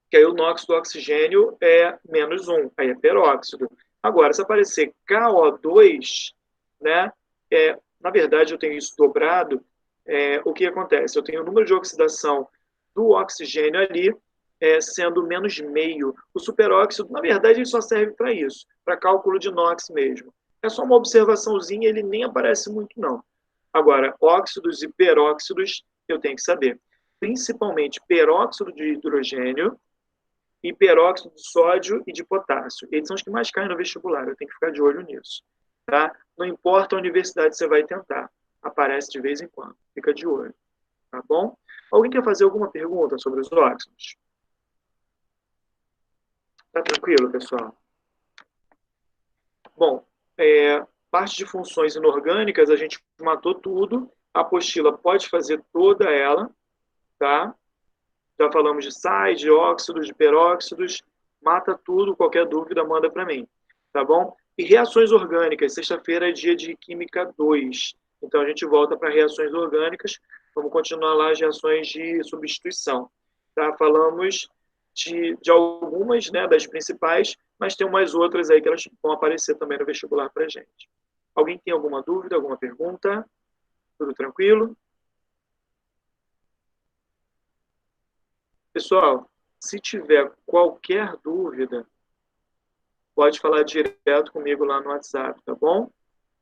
que aí o NOx do oxigênio é -1, aí é peróxido. Agora, se aparecer KO2, né, na verdade eu tenho isso dobrado, o que acontece? Eu tenho o número de oxidação do oxigênio ali sendo -0,5. O superóxido, na verdade, ele só serve para isso, para cálculo de NOx mesmo. É só uma observaçãozinha, ele nem aparece muito, não. Agora, óxidos e peróxidos, eu tenho que saber. Principalmente peróxido de hidrogênio e peróxido de sódio e de potássio. Eles são os que mais caem no vestibular, eu tenho que ficar de olho nisso. Tá? Não importa a universidade que você vai tentar, aparece de vez em quando, fica de olho. Tá bom? Alguém quer fazer alguma pergunta sobre os óxidos? Tá tranquilo, pessoal? Bom, parte de funções inorgânicas, a gente matou tudo. A apostila pode fazer toda ela, tá? Já falamos de sais, de óxidos, de peróxidos. Mata tudo, qualquer dúvida, manda para mim. Tá bom? E reações orgânicas. Sexta-feira é dia de Química 2. Então, a gente volta para reações orgânicas. Vamos continuar lá as reações de substituição. Tá? Falamos de algumas, né, das principais, mas tem umas outras aí que elas vão aparecer também no vestibular para a gente. Alguém tem alguma dúvida, alguma pergunta? Tudo tranquilo? Pessoal, se tiver qualquer dúvida, pode falar direto comigo lá no WhatsApp, tá bom?